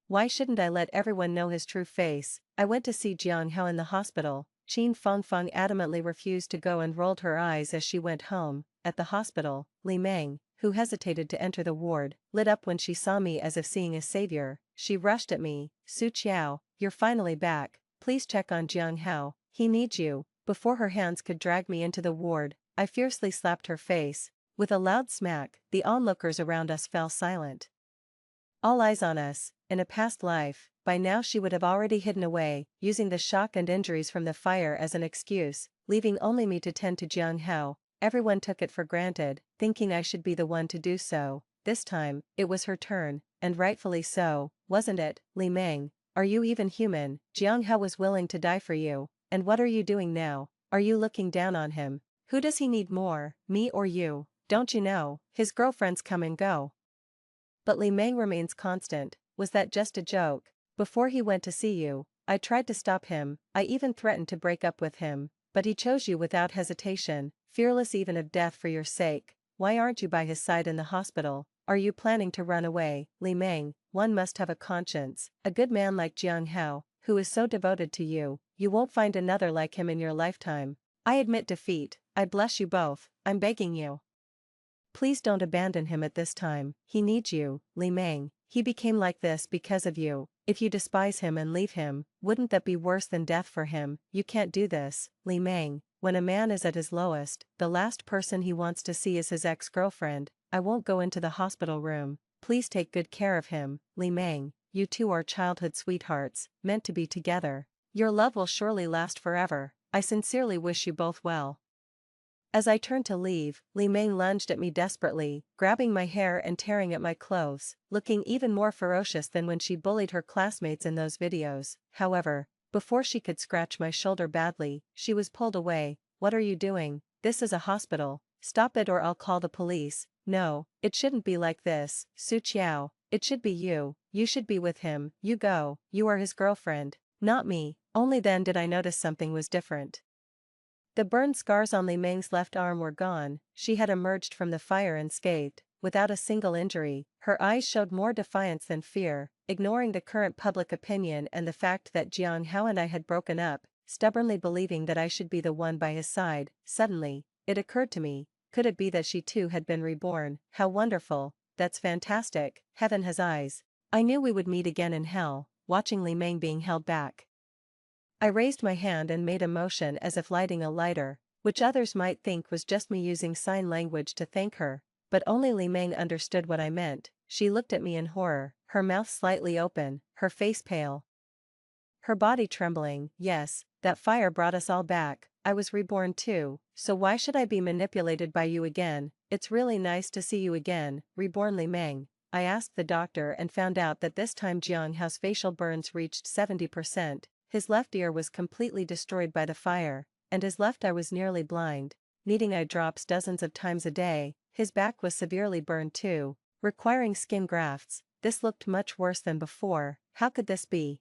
Why shouldn't I let everyone know his true face? I went to see Jiang Hao in the hospital. Qin Fengfeng adamantly refused to go and rolled her eyes as she went home. At the hospital, Li Meng, who hesitated to enter the ward, lit up when she saw me as if seeing a savior. She rushed at me. Su Qiao, you're finally back. Please check on Jiang Hao. He needs you. Before her hands could drag me into the ward, I fiercely slapped her face. With a loud smack, the onlookers around us fell silent. All eyes on us. In a past life, by now she would have already hidden away, using the shock and injuries from the fire as an excuse, leaving only me to tend to Jiang Hao. Everyone took it for granted, thinking I should be the one to do so. This time, it was her turn, and rightfully so, wasn't it, Li Meng? Are you even human? Jiang Hao was willing to die for you, and what are you doing now? Are you looking down on him? Who does he need more, me or you? Don't you know, his girlfriends come and go. But Li Meng remains constant. Was that just a joke? Before he went to see you, I tried to stop him, I even threatened to break up with him, but he chose you without hesitation, fearless even of death for your sake. Why aren't you by his side in the hospital? Are you planning to run away? Li Meng, one must have a conscience. A good man like Jiang Hao, who is so devoted to you, you won't find another like him in your lifetime. I admit defeat, I bless you both, I'm begging you. Please don't abandon him at this time, he needs you, Li Meng. He became like this because of you. If you despise him and leave him, wouldn't that be worse than death for him? You can't do this, Li Meng. When a man is at his lowest, the last person he wants to see is his ex-girlfriend. I won't go into the hospital room. Please take good care of him, Li Meng. You two are childhood sweethearts, meant to be together. Your love will surely last forever. I sincerely wish you both well. As I turned to leave, Li Meng lunged at me desperately, grabbing my hair and tearing at my clothes, looking even more ferocious than when she bullied her classmates in those videos. However, before she could scratch my shoulder badly, she was pulled away. What are you doing? This is a hospital. Stop it or I'll call the police. No, it shouldn't be like this. Su Qiao, it should be you. You should be with him. You go. You are his girlfriend. Not me. Only then did I notice something was different. The burn scars on Li Meng's left arm were gone. She had emerged from the fire unscathed, without a single injury. Her eyes showed more defiance than fear, ignoring the current public opinion and the fact that Jiang Hao and I had broken up, stubbornly believing that I should be the one by his side. Suddenly, it occurred to me, could it be that she too had been reborn? How wonderful, that's fantastic, heaven has eyes. I knew we would meet again in hell, watching Li Meng being held back. I raised my hand and made a motion as if lighting a lighter, which others might think was just me using sign language to thank her, but only Li Meng understood what I meant. She looked at me in horror, her mouth slightly open, her face pale, her body trembling. Yes, that fire brought us all back. I was reborn too, so why should I be manipulated by you again? It's really nice to see you again, reborn Li Meng. I asked the doctor and found out that this time Jiang Hao's facial burns reached 70%, his left ear was completely destroyed by the fire, and his left eye was nearly blind, needing eye drops dozens of times a day. His back was severely burned too, requiring skin grafts. This looked much worse than before. How could this be?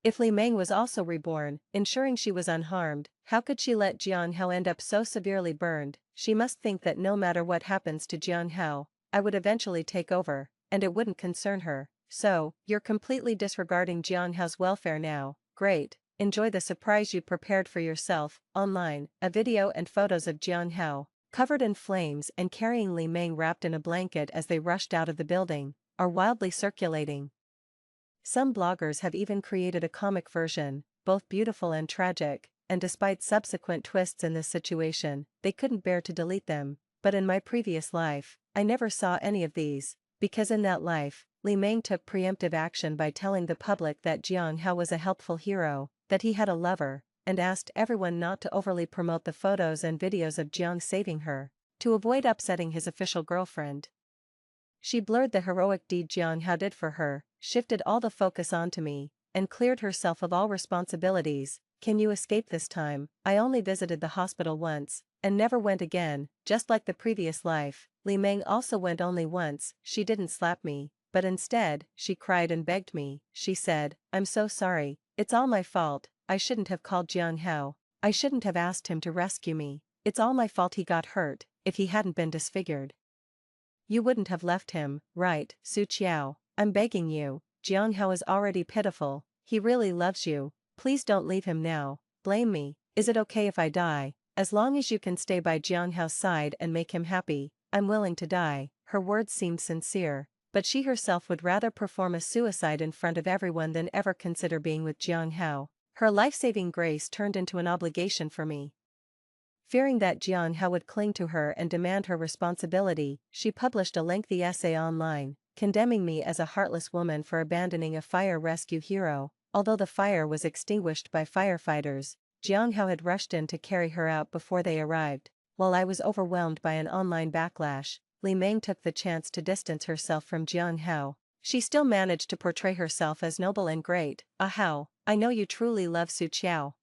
If Li Meng was also reborn, ensuring she was unharmed, how could she let Jiang Hao end up so severely burned? She must think that no matter what happens to Jiang Hao, I would eventually take over, and it wouldn't concern her. So, you're completely disregarding Jiang Hao's welfare now. Great. Enjoy the surprise you prepared for yourself. Online, a video and photos of Jiang Hao, covered in flames and carrying Li Meng wrapped in a blanket as they rushed out of the building, are wildly circulating. Some bloggers have even created a comic version, both beautiful and tragic, and despite subsequent twists in this situation, they couldn't bear to delete them. But in my previous life, I never saw any of these, because in that life, Li Meng took preemptive action by telling the public that Jiang Hao was a helpful hero, that he had a lover, and asked everyone not to overly promote the photos and videos of Jiang saving her, to avoid upsetting his official girlfriend. She blurred the heroic deed Jiang Hao did for her, shifted all the focus onto me, and cleared herself of all responsibilities. Can you escape this time? I only visited the hospital once, and never went again, just like the previous life. Li Meng also went only once. She didn't slap me, but instead, she cried and begged me. She said, "I'm so sorry, it's all my fault, I shouldn't have called Jiang Hao, I shouldn't have asked him to rescue me, it's all my fault he got hurt, if he hadn't been disfigured. You wouldn't have left him, right, Su Qiao? I'm begging you, Jiang Hao is already pitiful, he really loves you, please don't leave him now, blame me, is it okay if I die? As long as you can stay by Jiang Hao's side and make him happy, I'm willing to die." Her words seemed sincere, but she herself would rather perform a suicide in front of everyone than ever consider being with Jiang Hao. Her life-saving grace turned into an obligation for me. Fearing that Jiang Hao would cling to her and demand her responsibility, she published a lengthy essay online, condemning me as a heartless woman for abandoning a fire rescue hero. Although the fire was extinguished by firefighters, Jiang Hao had rushed in to carry her out before they arrived. While I was overwhelmed by an online backlash, Li Meng took the chance to distance herself from Jiang Hao. She still managed to portray herself as noble and great. "Ah Hao, I know you truly love Su Qiao.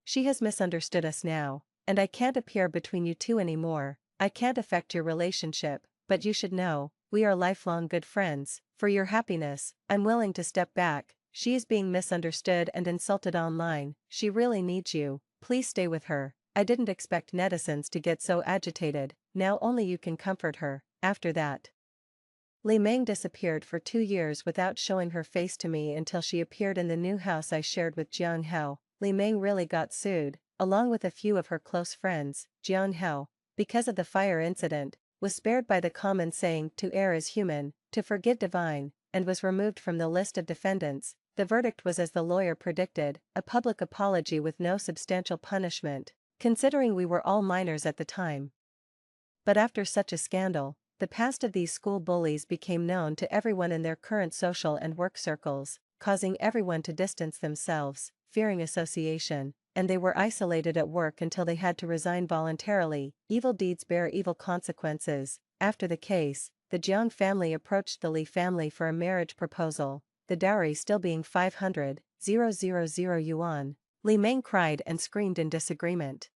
She has misunderstood us now, and I can't appear between you two anymore. I can't affect your relationship, but you should know, we are lifelong good friends. For your happiness, I'm willing to step back. She is being misunderstood and insulted online. She really needs you, please stay with her." I didn't expect netizens to get so agitated. Now only you can comfort her. After that, Li Meng disappeared for 2 years without showing her face to me until she appeared in the new house I shared with Jiang Hao. Li Meng really got sued, along with a few of her close friends. Jiang Hao, because of the fire incident, was spared by the common saying "to err is human, to forgive divine," and was removed from the list of defendants. The verdict was as the lawyer predicted, a public apology with no substantial punishment, considering we were all minors at the time. But after such a scandal, the past of these school bullies became known to everyone in their current social and work circles, causing everyone to distance themselves, fearing association, and they were isolated at work until they had to resign voluntarily. Evil deeds bear evil consequences. After the case, the Jiang family approached the Li family for a marriage proposal, the dowry still being 500,000 yuan. Li Meng cried and screamed in disagreement,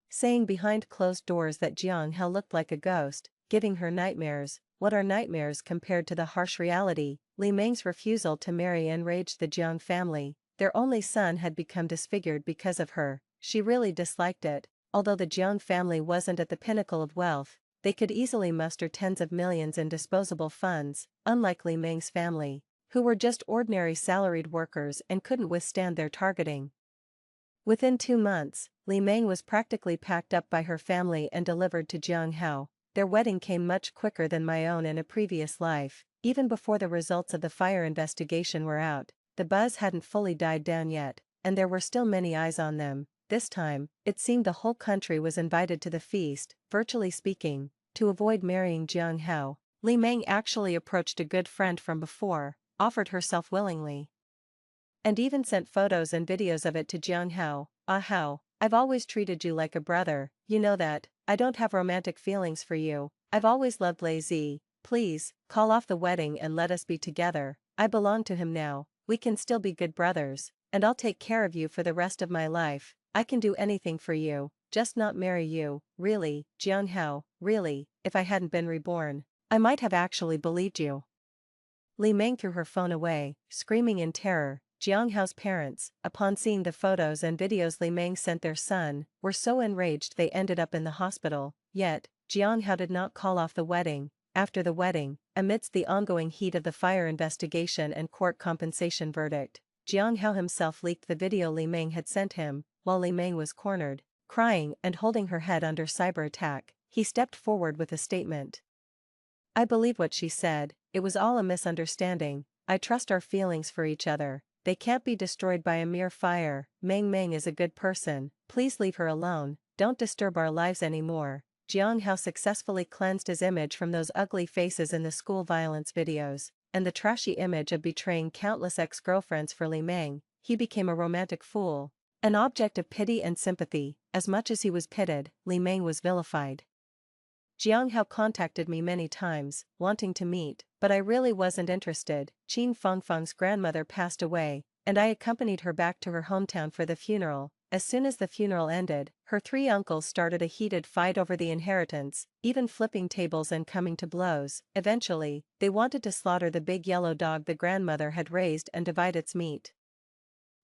saying behind closed doors that Jiang Hao looked like a ghost, giving her nightmares. What are nightmares compared to the harsh reality? Li Meng's refusal to marry enraged the Jiang family. Their only son had become disfigured because of her. She really disliked it. Although the Jiang family wasn't at the pinnacle of wealth, they could easily muster tens of millions in disposable funds, unlike Li Meng's family, who were just ordinary salaried workers and couldn't withstand their targeting. Within 2 months, Li Meng was practically packed up by her family and delivered to Jiang Hao. Their wedding came much quicker than my own in a previous life. Even before the results of the fire investigation were out, the buzz hadn't fully died down yet, and there were still many eyes on them. This time, it seemed the whole country was invited to the feast. Virtually speaking, to avoid marrying Jiang Hao, Li Meng actually approached a good friend from before, offered herself willingly, and even sent photos and videos of it to Jiang Hao. "Ah Hao, I've always treated you like a brother, you know that. I don't have romantic feelings for you, I've always loved Lei Zi. Please, call off the wedding and let us be together. I belong to him now, we can still be good brothers, and I'll take care of you for the rest of my life. I can do anything for you, just not marry you. Really, Jiang Hao, really, if I hadn't been reborn, I might have actually believed you. Li Meng threw her phone away, screaming in terror. Jiang Hao's parents, upon seeing the photos and videos Li Meng sent their son, were so enraged they ended up in the hospital. Yet, Jiang Hao did not call off the wedding. After the wedding, amidst the ongoing heat of the fire investigation and court compensation verdict, Jiang Hao himself leaked the video Li Meng had sent him. While Li Meng was cornered, crying and holding her head under cyber attack, he stepped forward with a statement. I believe what she said, it was all a misunderstanding. I trust our feelings for each other. They can't be destroyed by a mere fire. Meng Meng is a good person, please leave her alone, don't disturb our lives anymore. Jiang Hao successfully cleansed his image from those ugly faces in the school violence videos, and the trashy image of betraying countless ex-girlfriends for Li Meng. He became a romantic fool, an object of pity and sympathy. As much as he was pitied, Li Meng was vilified. Jiang Hao contacted me many times, wanting to meet, but I really wasn't interested. Qin Fengfeng's grandmother passed away, and I accompanied her back to her hometown for the funeral. As soon as the funeral ended, her three uncles started a heated fight over the inheritance, even flipping tables and coming to blows. Eventually, they wanted to slaughter the big yellow dog the grandmother had raised and divide its meat.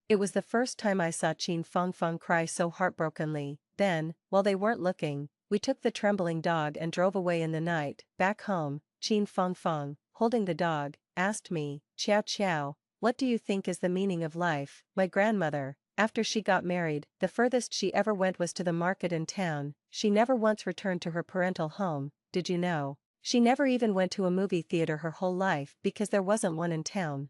It was the first time I saw Qin Fengfeng cry so heartbrokenly. Then, while they weren't looking, we took the trembling dog and drove away in the night. Back home, Qin Fengfeng, holding the dog, asked me, Qiao Qiao, what do you think is the meaning of life? My grandmother, after she got married, the furthest she ever went was to the market in town. She never once returned to her parental home, did you know? She never even went to a movie theater her whole life because there wasn't one in town.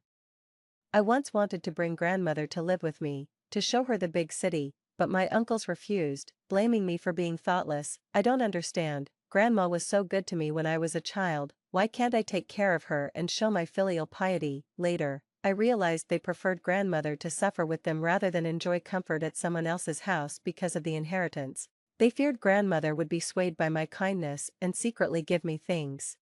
I once wanted to bring grandmother to live with me, to show her the big city, but my uncles refused, blaming me for being thoughtless. I don't understand, grandma was so good to me when I was a child, why can't I take care of her and show my filial piety? Later, I realized they preferred grandmother to suffer with them rather than enjoy comfort at someone else's house because of the inheritance. They feared grandmother would be swayed by my kindness and secretly give me things.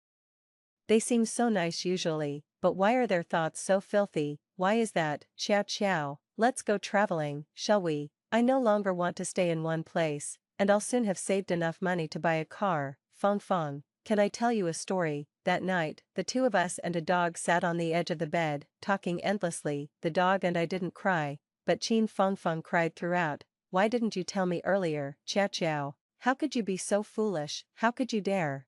They seem so nice usually, but why are their thoughts so filthy? Why is that? Qiao Qiao, let's go traveling, shall we? I no longer want to stay in one place, and I'll soon have saved enough money to buy a car. Feng, can I tell you a story? That night, the two of us and a dog sat on the edge of the bed, talking endlessly. The dog and I didn't cry, but Qin Feng cried throughout. Why didn't you tell me earlier? Qiao Qiao, how could you be so foolish? How could you dare?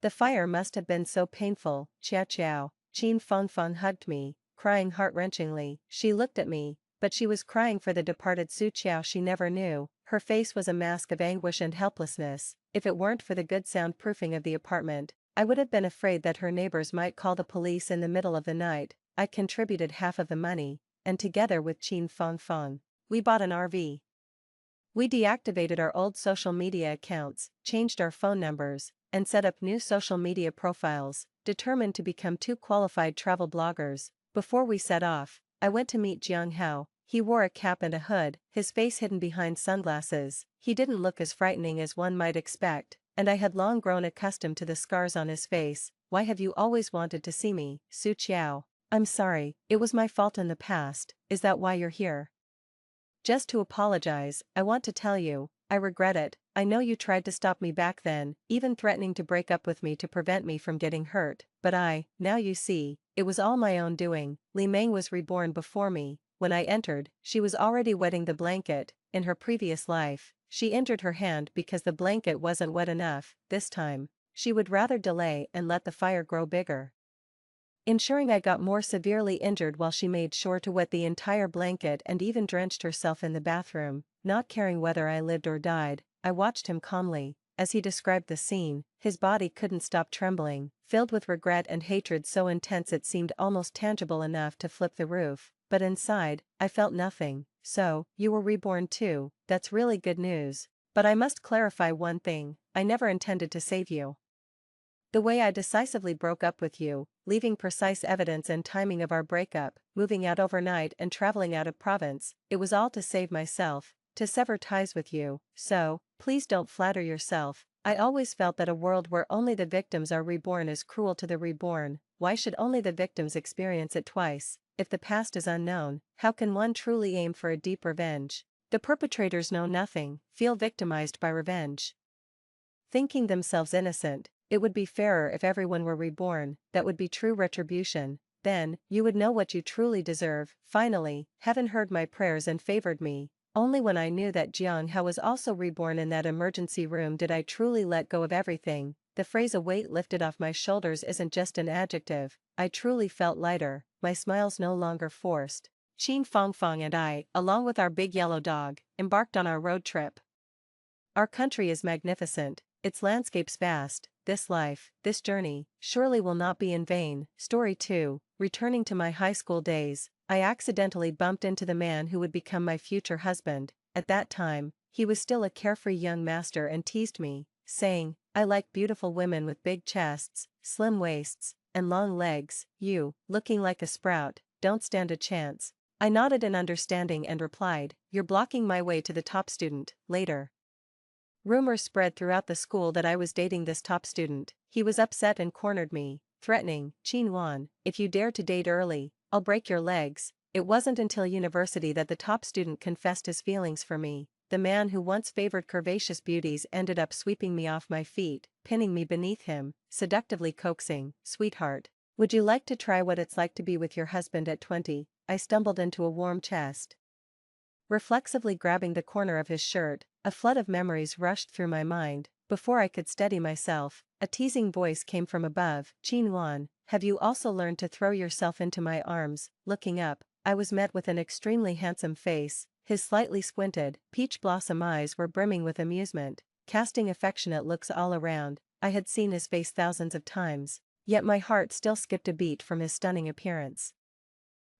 The fire must have been so painful. Qiao Qiao, Qin Feng hugged me, crying heart-wrenchingly. She looked at me, but she was crying for the departed Su Qiao she never knew. Her face was a mask of anguish and helplessness. If it weren't for the good soundproofing of the apartment, I would have been afraid that her neighbors might call the police in the middle of the night. I contributed half of the money, and together with Qin Feng, we bought an RV. We deactivated our old social media accounts, changed our phone numbers, and set up new social media profiles, determined to become two qualified travel bloggers. Before we set off, I went to meet Jiang Hao. He wore a cap and a hood, his face hidden behind sunglasses. He didn't look as frightening as one might expect, and I had long grown accustomed to the scars on his face. Why have you always wanted to see me, Su Qiao? I'm sorry, it was my fault in the past. Is that why you're here? Just to apologize, I want to tell you, I regret it. I know you tried to stop me back then, even threatening to break up with me to prevent me from getting hurt, but now you see, it was all my own doing. Li Meng was reborn before me. When I entered, she was already wetting the blanket. In her previous life, she injured her hand because the blanket wasn't wet enough. This time, she would rather delay and let the fire grow bigger, ensuring I got more severely injured while she made sure to wet the entire blanket and even drenched herself in the bathroom. Not caring whether I lived or died, I watched him calmly. As he described the scene, his body couldn't stop trembling, filled with regret and hatred so intense it seemed almost tangible enough to flip the roof. But inside, I felt nothing. So, you were reborn too, that's really good news. But I must clarify one thing, I never intended to save you. The way I decisively broke up with you, leaving precise evidence and timing of our breakup, moving out overnight and traveling out of province, it was all to save myself, to sever ties with you. So, Please don't flatter yourself. I always felt that a world where only the victims are reborn is cruel to the reborn. Why should only the victims experience it twice? If the past is unknown, how can one truly aim for a deep revenge? The perpetrators know nothing, feel victimized by revenge. Thinking themselves innocent, it would be fairer if everyone were reborn, that would be true retribution. Then, you would know what you truly deserve. Finally, heaven heard my prayers and favored me. Only when I knew that Jiang Hao was also reborn in that emergency room did I truly let go of everything. The phrase "a weight lifted off my shoulders" isn't just an adjective. I truly felt lighter, my smiles no longer forced. Qin Fangfang and I, along with our big yellow dog, embarked on our road trip. Our country is magnificent, its landscapes vast. This life, this journey, surely will not be in vain. Story 2, returning to my high school days, I accidentally bumped into the man who would become my future husband. At that time, he was still a carefree young master and teased me, saying, "I like beautiful women with big chests, slim waists, and long legs. You, looking like a sprout, don't stand a chance." I nodded in understanding and replied, "You're blocking my way to the top student." Later, rumors spread throughout the school that I was dating this top student. He was upset and cornered me, threatening, "Qin Wan, if you dare to date early, I'll break your legs." It wasn't until university that the top student confessed his feelings for me. The man who once favored curvaceous beauties ended up sweeping me off my feet, pinning me beneath him, seductively coaxing, "Sweetheart, would you like to try what it's like to be with your husband at 20? I stumbled into a warm chest. Reflexively grabbing the corner of his shirt, a flood of memories rushed through my mind. Before I could steady myself, a teasing voice came from above, "Qin Wan, have you also learned to throw yourself into my arms?" Looking up, I was met with an extremely handsome face. His slightly squinted, peach blossom eyes were brimming with amusement, casting affectionate looks all around. I had seen his face thousands of times, yet my heart still skipped a beat from his stunning appearance.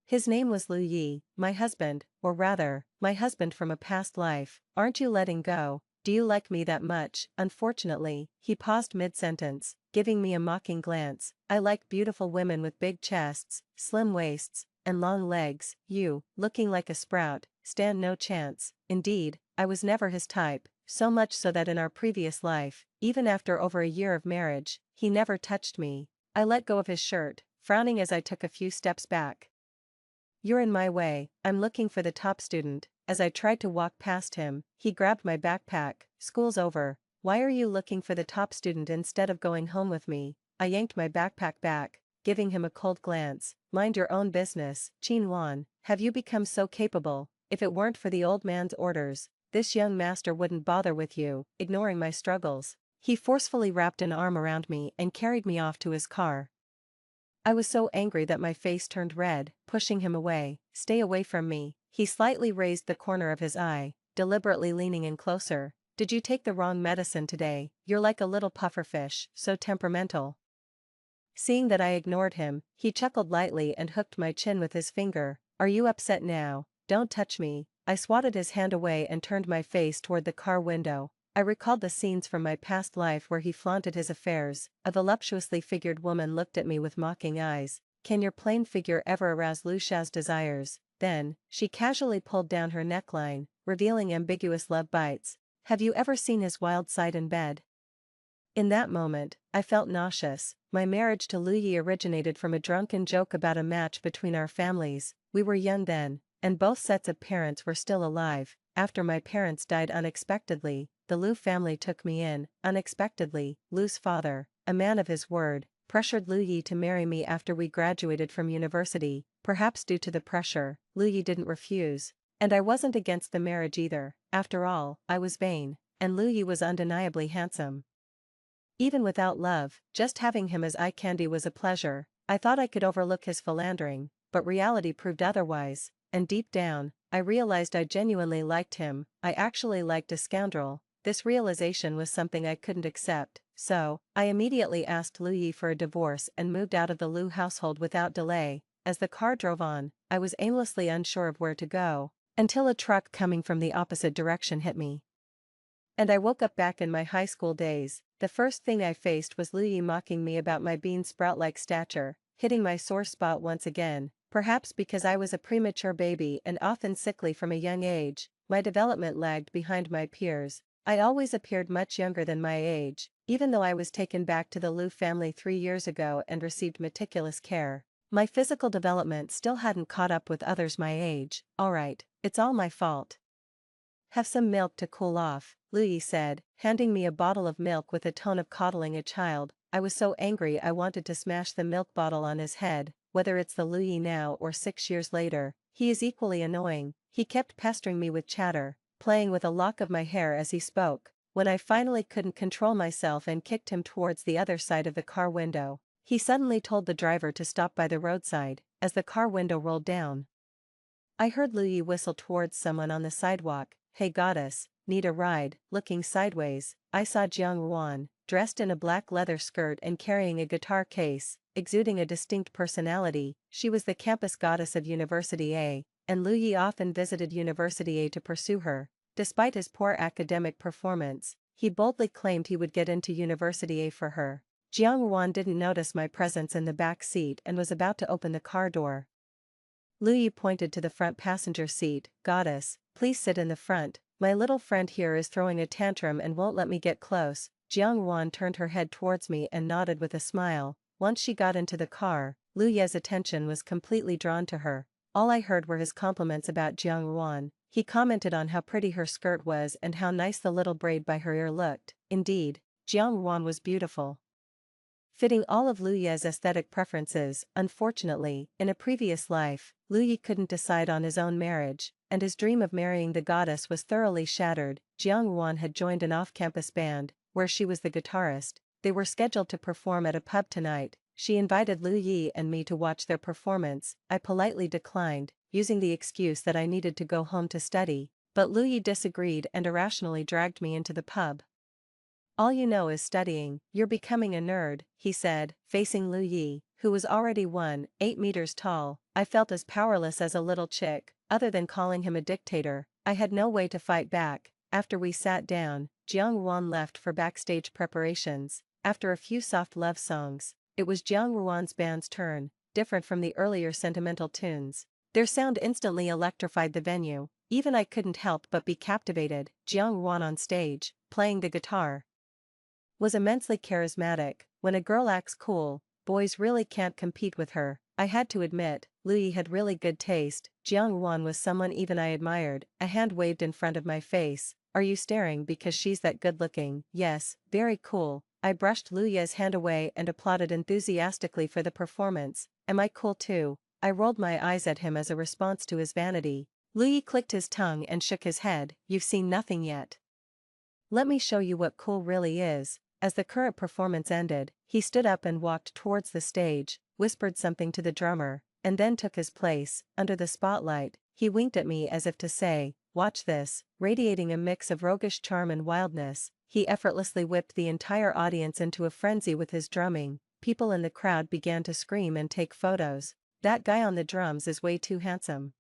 His name was Lu Yi, my husband, or rather, my husband from a past life. "Aren't you letting go? Do you like me that much?" Unfortunately, he paused mid-sentence, giving me a mocking glance. "I like beautiful women with big chests, slim waists, and long legs. You, looking like a sprout, stand no chance." Indeed, I was never his type, so much so that in our previous life, even after over a year of marriage, he never touched me. I let go of his shirt, frowning as I took a few steps back. "You're in my way, I'm looking for the top student." As I tried to walk past him, he grabbed my backpack. "School's over. Why are you looking for the top student instead of going home with me?" I yanked my backpack back, giving him a cold glance. "Mind your own business, Qin Wan. Have you become so capable? If it weren't for the old man's orders, this young master wouldn't bother with you." Ignoring my struggles, he forcefully wrapped an arm around me and carried me off to his car. I was so angry that my face turned red, pushing him away. "Stay away from me." He slightly raised the corner of his eye, deliberately leaning in closer. "Did you take the wrong medicine today? You're like a little pufferfish, so temperamental." Seeing that I ignored him, he chuckled lightly and hooked my chin with his finger. "Are you upset now? Don't touch me." I swatted his hand away and turned my face toward the car window. I recalled the scenes from my past life where he flaunted his affairs. A voluptuously figured woman looked at me with mocking eyes. Can your plain figure ever arouse Lu Xiao's desires? Then, she casually pulled down her neckline, revealing ambiguous love bites. Have you ever seen his wild side in bed? In that moment, I felt nauseous. My marriage to Lu Yi originated from a drunken joke about a match between our families. We were young then, and both sets of parents were still alive. After my parents died unexpectedly, the Lu family took me in. Unexpectedly, Lu's father, a man of his word, pressured Lu Yi to marry me after we graduated from university. Perhaps due to the pressure, Lu Yi didn't refuse. And I wasn't against the marriage either. After all, I was vain, and Lu Yi was undeniably handsome. Even without love, just having him as eye candy was a pleasure. I thought I could overlook his philandering, but reality proved otherwise, and deep down, I realized I genuinely liked him. I actually liked a scoundrel. This realization was something I couldn't accept, so I immediately asked Lu Yi for a divorce and moved out of the Lu household without delay. As the car drove on, I was aimlessly unsure of where to go, until a truck coming from the opposite direction hit me. And I woke up back in my high school days. The first thing I faced was Lu Yi mocking me about my bean sprout-like stature, hitting my sore spot once again. Perhaps because I was a premature baby and often sickly from a young age, my development lagged behind my peers. I always appeared much younger than my age, even though I was taken back to the Liu family 3 years ago and received meticulous care. My physical development still hadn't caught up with others my age. Alright, it's all my fault. Have some milk to cool off, Louis said, handing me a bottle of milk with a tone of coddling a child. I was so angry I wanted to smash the milk bottle on his head. Whether it's the Louis now or 6 years later, he is equally annoying. He kept pestering me with chatter, playing with a lock of my hair as he spoke. When I finally couldn't control myself and kicked him towards the other side of the car window, he suddenly told the driver to stop by the roadside. As the car window rolled down, I heard Louis whistle towards someone on the sidewalk. Hey goddess, need a ride? Looking sideways, I saw Jiang Ruan, dressed in a black leather skirt and carrying a guitar case, exuding a distinct personality. She was the campus goddess of University A, and Louis often visited University A to pursue her. Despite his poor academic performance, he boldly claimed he would get into University A for her. Jiang Ruan didn't notice my presence in the back seat and was about to open the car door. Louis pointed to the front passenger seat. Goddess, please sit in the front. My little friend here is throwing a tantrum and won't let me get close. Jiang Ruan turned her head towards me and nodded with a smile. Once she got into the car, Louis's attention was completely drawn to her. All I heard were his compliments about Jiang Ruan. He commented on how pretty her skirt was and how nice the little braid by her ear looked. Indeed, Jiang Ruan was beautiful, fitting all of Louis's aesthetic preferences. Unfortunately, in a previous life, Louis couldn't decide on his own marriage, and his dream of marrying the goddess was thoroughly shattered. Jiang Ruan had joined an off-campus band, where she was the guitarist. They were scheduled to perform at a pub tonight. She invited Louis and me to watch their performance. I politely declined, using the excuse that I needed to go home to study, but Louis disagreed and irrationally dragged me into the pub. All you know is studying, you're becoming a nerd, he said, facing Louis, who was already 1.8 meters tall. I felt as powerless as a little chick. Other than calling him a dictator, I had no way to fight back. After we sat down, Jiang Ruan left for backstage preparations. After a few soft love songs, it was Jiang Ruan's band's turn. Different from the earlier sentimental tunes, their sound instantly electrified the venue. Even I couldn't help but be captivated. Jiang Ruan on stage, playing the guitar, was immensely charismatic. When a girl acts cool, boys really can't compete with her. I had to admit, Louis had really good taste. Jiang Ruan was someone even I admired. A hand waved in front of my face. Are you staring because she's that good looking? Yes, very cool. I brushed Louis's hand away and applauded enthusiastically for the performance. Am I cool too? I rolled my eyes at him as a response to his vanity. Louis clicked his tongue and shook his head. You've seen nothing yet. Let me show you what cool really is. As the current performance ended, he stood up and walked towards the stage, whispered something to the drummer, and then took his place. Under the spotlight, he winked at me as if to say, watch this. Radiating a mix of roguish charm and wildness, he effortlessly whipped the entire audience into a frenzy with his drumming. People in the crowd began to scream and take photos. That guy on the drums is way too handsome.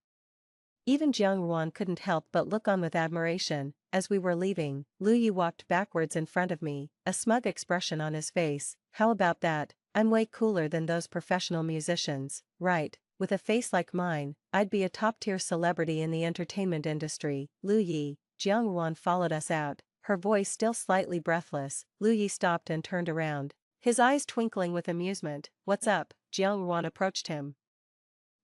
Even Jiang Ruan couldn't help but look on with admiration. As we were leaving, Louis walked backwards in front of me, a smug expression on his face. How about that? I'm way cooler than those professional musicians, right? With a face like mine, I'd be a top-tier celebrity in the entertainment industry. Louis. Jiang Ruan followed us out, her voice still slightly breathless. Louis stopped and turned around, his eyes twinkling with amusement. What's up? Jiang Ruan approached him,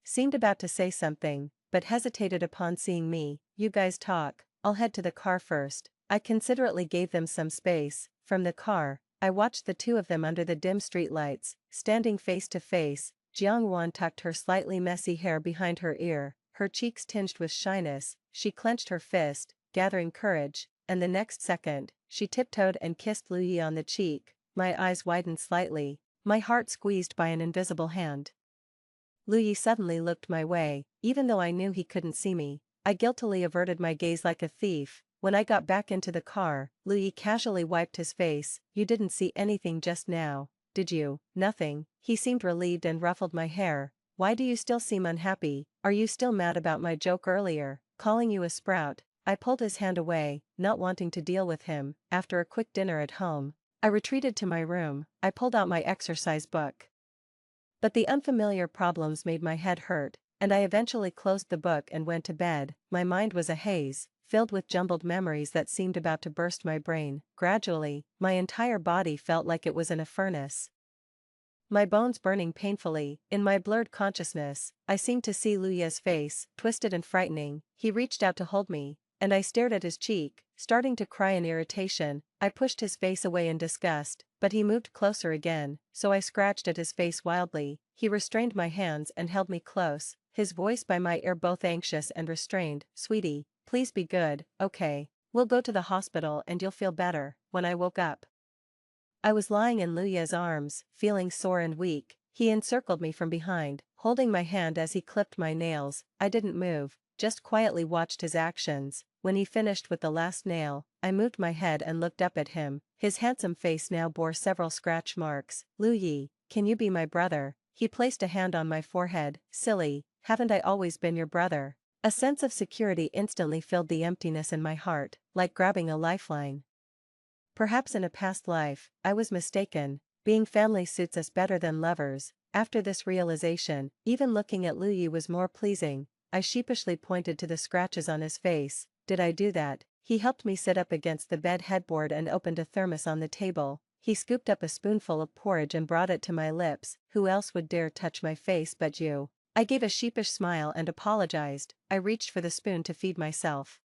seemed about to say something, but hesitated upon seeing me. You guys talk, I'll head to the car first. I considerately gave them some space. From the car, I watched the two of them under the dim streetlights, standing face to face. Jiang Ruan tucked her slightly messy hair behind her ear, her cheeks tinged with shyness. She clenched her fist, gathering courage, and the next second, she tiptoed and kissed Louis on the cheek. My eyes widened slightly, my heart squeezed by an invisible hand. Louis suddenly looked my way, even though I knew he couldn't see me. I guiltily averted my gaze like a thief. When I got back into the car, Louis casually wiped his face. You didn't see anything just now, did you? Nothing. He seemed relieved and ruffled my hair. Why do you still seem unhappy? Are you still mad about my joke earlier, calling you a sprout? I pulled his hand away, not wanting to deal with him. After a quick dinner at home, I retreated to my room. I pulled out my exercise book, but the unfamiliar problems made my head hurt, and I eventually closed the book and went to bed. My mind was a haze, filled with jumbled memories that seemed about to burst my brain. Gradually, my entire body felt like it was in a furnace. My bones burning painfully. In my blurred consciousness, I seemed to see Luya's face, twisted and frightening. He reached out to hold me, and I stared at his cheek, starting to cry in irritation. I pushed his face away in disgust, but he moved closer again, so I scratched at his face wildly. He restrained my hands and held me close, his voice by my ear both anxious and restrained. "Sweetie, please be good, okay? We'll go to the hospital and you'll feel better." When I woke up, I was lying in Luya's arms, feeling sore and weak. He encircled me from behind, holding my hand as he clipped my nails. I didn't move, just quietly watched his actions. When he finished with the last nail, I moved my head and looked up at him. His handsome face now bore several scratch marks. "Luyi, can you be my brother?" He placed a hand on my forehead. "Silly, haven't I always been your brother?" A sense of security instantly filled the emptiness in my heart, like grabbing a lifeline. Perhaps in a past life, I was mistaken. Being family suits us better than lovers. After this realization, even looking at Luyi was more pleasing. I sheepishly pointed to the scratches on his face. "Did I do that?" He helped me sit up against the bed headboard and opened a thermos on the table. He scooped up a spoonful of porridge and brought it to my lips. "Who else would dare touch my face but you?" I gave a sheepish smile and apologized. I reached for the spoon to feed myself,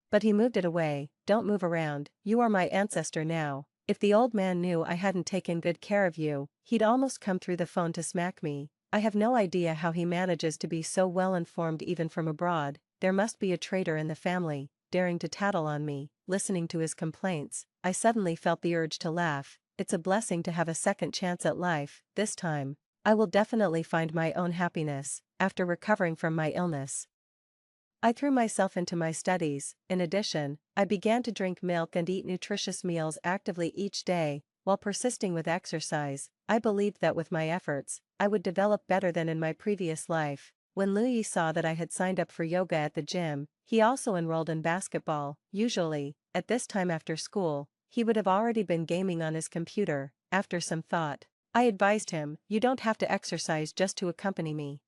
but he moved it away. "Don't move around, you are my ancestor now." If the old man knew I hadn't taken good care of you, he'd almost come through the phone to smack me. I have no idea how he manages to be so well informed even from abroad. There must be a traitor in the family, daring to tattle on me. Listening to his complaints, I suddenly felt the urge to laugh. It's a blessing to have a second chance at life. This time, I will definitely find my own happiness. After recovering from my illness, I threw myself into my studies. In addition, I began to drink milk and eat nutritious meals actively each day, while persisting with exercise. I believed that with my efforts, I would develop better than in my previous life. When Louis saw that I had signed up for yoga at the gym, he also enrolled in basketball. Usually, at this time after school, he would have already been gaming on his computer. After some thought, I advised him, "You don't have to exercise just to accompany me.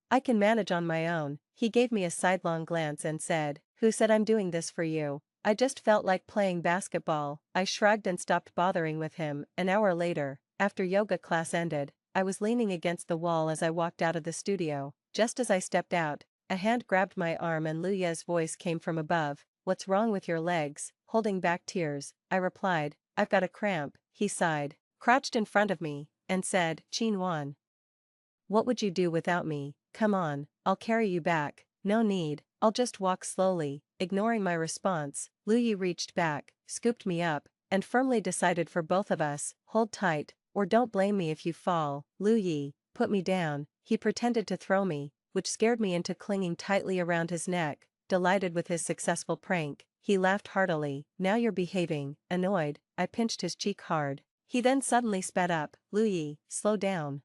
I can manage on my own." He gave me a sidelong glance and said, "Who said I'm doing this for you? I just felt like playing basketball." I shrugged and stopped bothering with him. An hour later, after yoga class ended, I was leaning against the wall as I walked out of the studio. Just as I stepped out, a hand grabbed my arm and Luya's voice came from above. "What's wrong with your legs?" Holding back tears, I replied, "I've got a cramp." He sighed, crouched in front of me, and said, "Chinwan, what would you do without me? Come on, I'll carry you back." "No need, I'll just walk slowly." Ignoring my response, Luyi reached back, scooped me up, and firmly decided for both of us, "Hold tight, or don't blame me if you fall." "Luyi, put me down." He pretended to throw me, which scared me into clinging tightly around his neck. Delighted with his successful prank, he laughed heartily. "Now you're behaving." Annoyed, I pinched his cheek hard. He then suddenly sped up. "Luyi, slow down.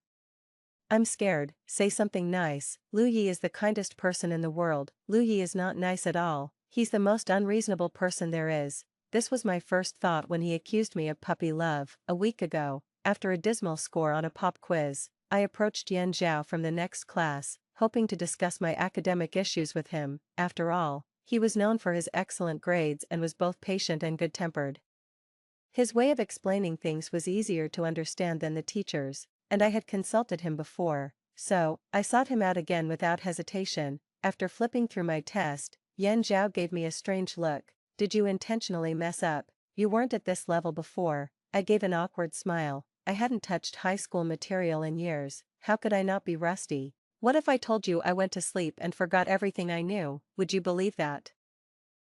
I'm scared, say something nice." "Luyi is the kindest person in the world." "Luyi is not nice at all, he's the most unreasonable person there is." This was my first thought when he accused me of puppy love. A week ago, after a dismal score on a pop quiz, I approached Yan Zhao from the next class, hoping to discuss my academic issues with him. After all, he was known for his excellent grades and was both patient and good-tempered. His way of explaining things was easier to understand than the teacher's, and I had consulted him before, so I sought him out again without hesitation. After flipping through my test, Yan Zhao gave me a strange look. "Did you intentionally mess up? You weren't at this level before." I gave an awkward smile. I hadn't touched high school material in years. How could I not be rusty? "What if I told you I went to sleep and forgot everything I knew? Would you believe that?"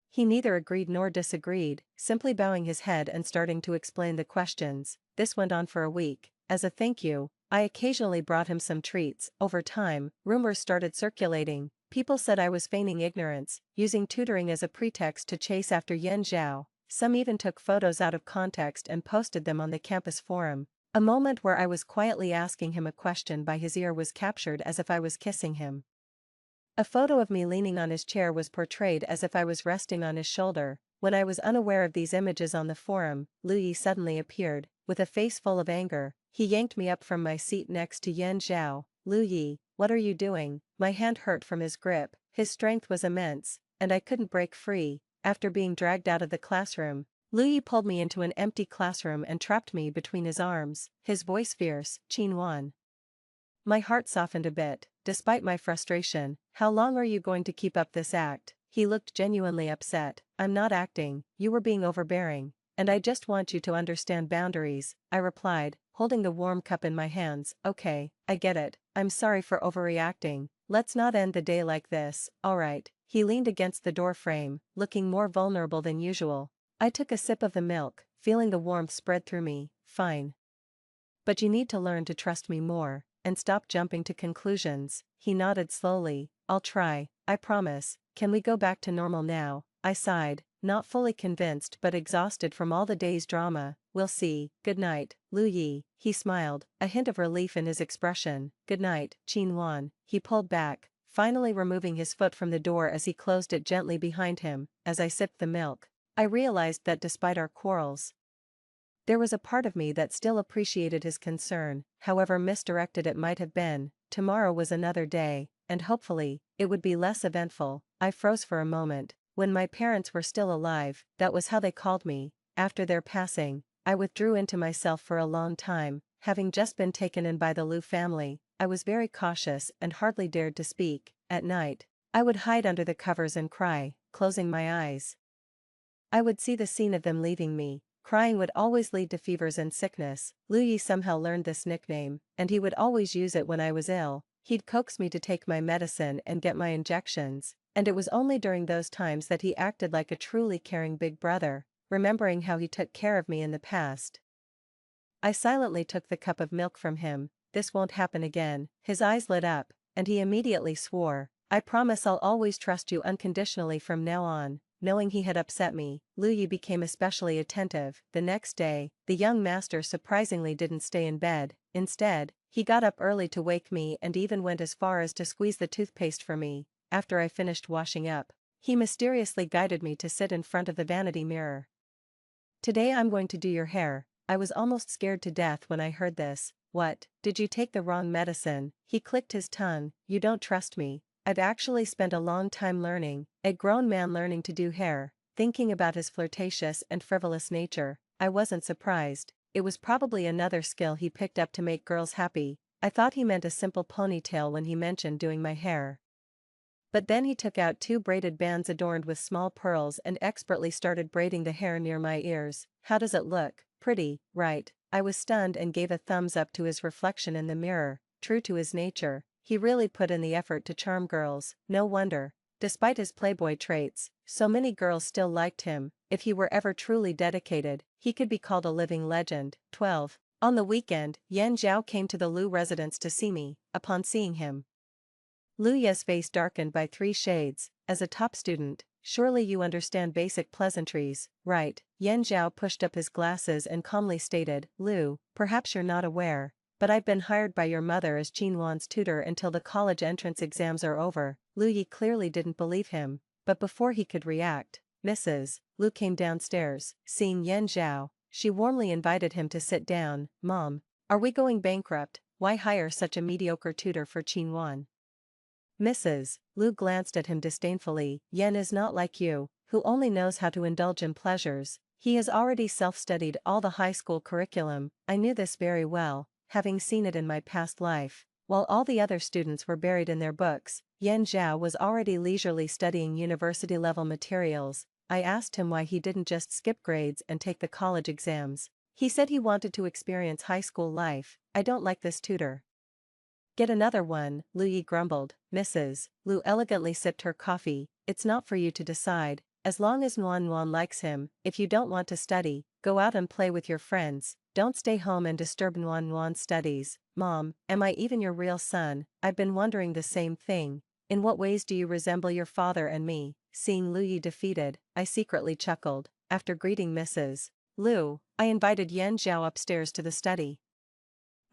He neither agreed nor disagreed, simply bowing his head and starting to explain the questions. This went on for a week. As a thank you, I occasionally brought him some treats. Over time, rumors started circulating. People said I was feigning ignorance, using tutoring as a pretext to chase after Yan Zhao. Some even took photos out of context and posted them on the campus forum. A moment where I was quietly asking him a question by his ear was captured as if I was kissing him. A photo of me leaning on his chair was portrayed as if I was resting on his shoulder. When I was unaware of these images on the forum, Luyi suddenly appeared, with a face full of anger. He yanked me up from my seat next to Yan Zhao. "Luyi, what are you doing?" My hand hurt from his grip. His strength was immense, and I couldn't break free. After being dragged out of the classroom, Lu Yi pulled me into an empty classroom and trapped me between his arms, his voice fierce, "Qinwan." My heart softened a bit, despite my frustration. "How long are you going to keep up this act?" He looked genuinely upset. "I'm not acting, you were being overbearing. And I just want you to understand boundaries," I replied, holding the warm cup in my hands. "Okay, I get it, I'm sorry for overreacting. Let's not end the day like this, alright." He leaned against the door frame, looking more vulnerable than usual. I took a sip of the milk, feeling the warmth spread through me. "Fine. But you need to learn to trust me more, and stop jumping to conclusions." He nodded slowly. "I'll try, I promise. Can we go back to normal now?" I sighed, not fully convinced but exhausted from all the day's drama. "We'll see. Good night, Lu Yi." He smiled, a hint of relief in his expression. "Good night, Qinwan." He pulled back, finally removing his foot from the door as he closed it gently behind him. As I sipped the milk, I realized that despite our quarrels, there was a part of me that still appreciated his concern, however misdirected it might have been. Tomorrow was another day, and hopefully, it would be less eventful. I froze for a moment. When my parents were still alive, that was how they called me. After their passing, I withdrew into myself for a long time. Having just been taken in by the Liu family, I was very cautious and hardly dared to speak. At night, I would hide under the covers and cry, closing my eyes. I would see the scene of them leaving me. Crying would always lead to fevers and sickness. Lu Yi somehow learned this nickname, and he would always use it when I was ill. He'd coax me to take my medicine and get my injections, and it was only during those times that he acted like a truly caring big brother, remembering how he took care of me in the past. I silently took the cup of milk from him. "This won't happen again." His eyes lit up, and he immediately swore. "I promise I'll always trust you unconditionally from now on." Knowing he had upset me, Lu Yi became especially attentive. The next day, the young master surprisingly didn't stay in bed. Instead, he got up early to wake me and even went as far as to squeeze the toothpaste for me. After I finished washing up, he mysteriously guided me to sit in front of the vanity mirror. "Today I'm going to do your hair." I was almost scared to death when I heard this. "What, did you take the wrong medicine?" He clicked his tongue. "You don't trust me." I've actually spent a long time learning, a grown man learning to do hair. Thinking about his flirtatious and frivolous nature, I wasn't surprised. It was probably another skill he picked up to make girls happy. I thought he meant a simple ponytail when he mentioned doing my hair. But then he took out two braided bands adorned with small pearls and expertly started braiding the hair near my ears. "How does it look? Pretty, right?" I was stunned and gave a thumbs up to his reflection in the mirror. True to his nature, he really put in the effort to charm girls. No wonder, despite his playboy traits, so many girls still liked him. If he were ever truly dedicated, he could be called a living legend. 12. On the weekend, Yan Zhao came to the Lu residence to see me. Upon seeing him, Lu Ye's face darkened by 3 shades. "As a top student, surely you understand basic pleasantries, right?" Yan Zhao pushed up his glasses and calmly stated. "Lu, perhaps you're not aware, but I've been hired by your mother as Qinwan's tutor until the college entrance exams are over." Lu Yi clearly didn't believe him, but before he could react, Mrs. Lu came downstairs. Seeing Yan Zhao, she warmly invited him to sit down. "Mom, are we going bankrupt? Why hire such a mediocre tutor for Qinwan?" Mrs. Lu glanced at him disdainfully. "Yan is not like you, who only knows how to indulge in pleasures. He has already self-studied all the high school curriculum." I knew this very well, having seen it in my past life. While all the other students were buried in their books, Yan Zhao was already leisurely studying university-level materials. I asked him why he didn't just skip grades and take the college exams. He said he wanted to experience high school life. "I don't like this tutor." "Get another one," Lu Yi grumbled. Mrs. Lu elegantly sipped her coffee. "It's not for you to decide, as long as Nuan Nuan likes him. If you don't want to study, go out and play with your friends. Don't stay home and disturb Nuan Nuan's studies." "Mom, am I even your real son?" I've been wondering the same thing. "In what ways do you resemble your father and me?" Seeing Lu Yi defeated, I secretly chuckled. After greeting Mrs. Lu, I invited Yan Zhao upstairs to the study.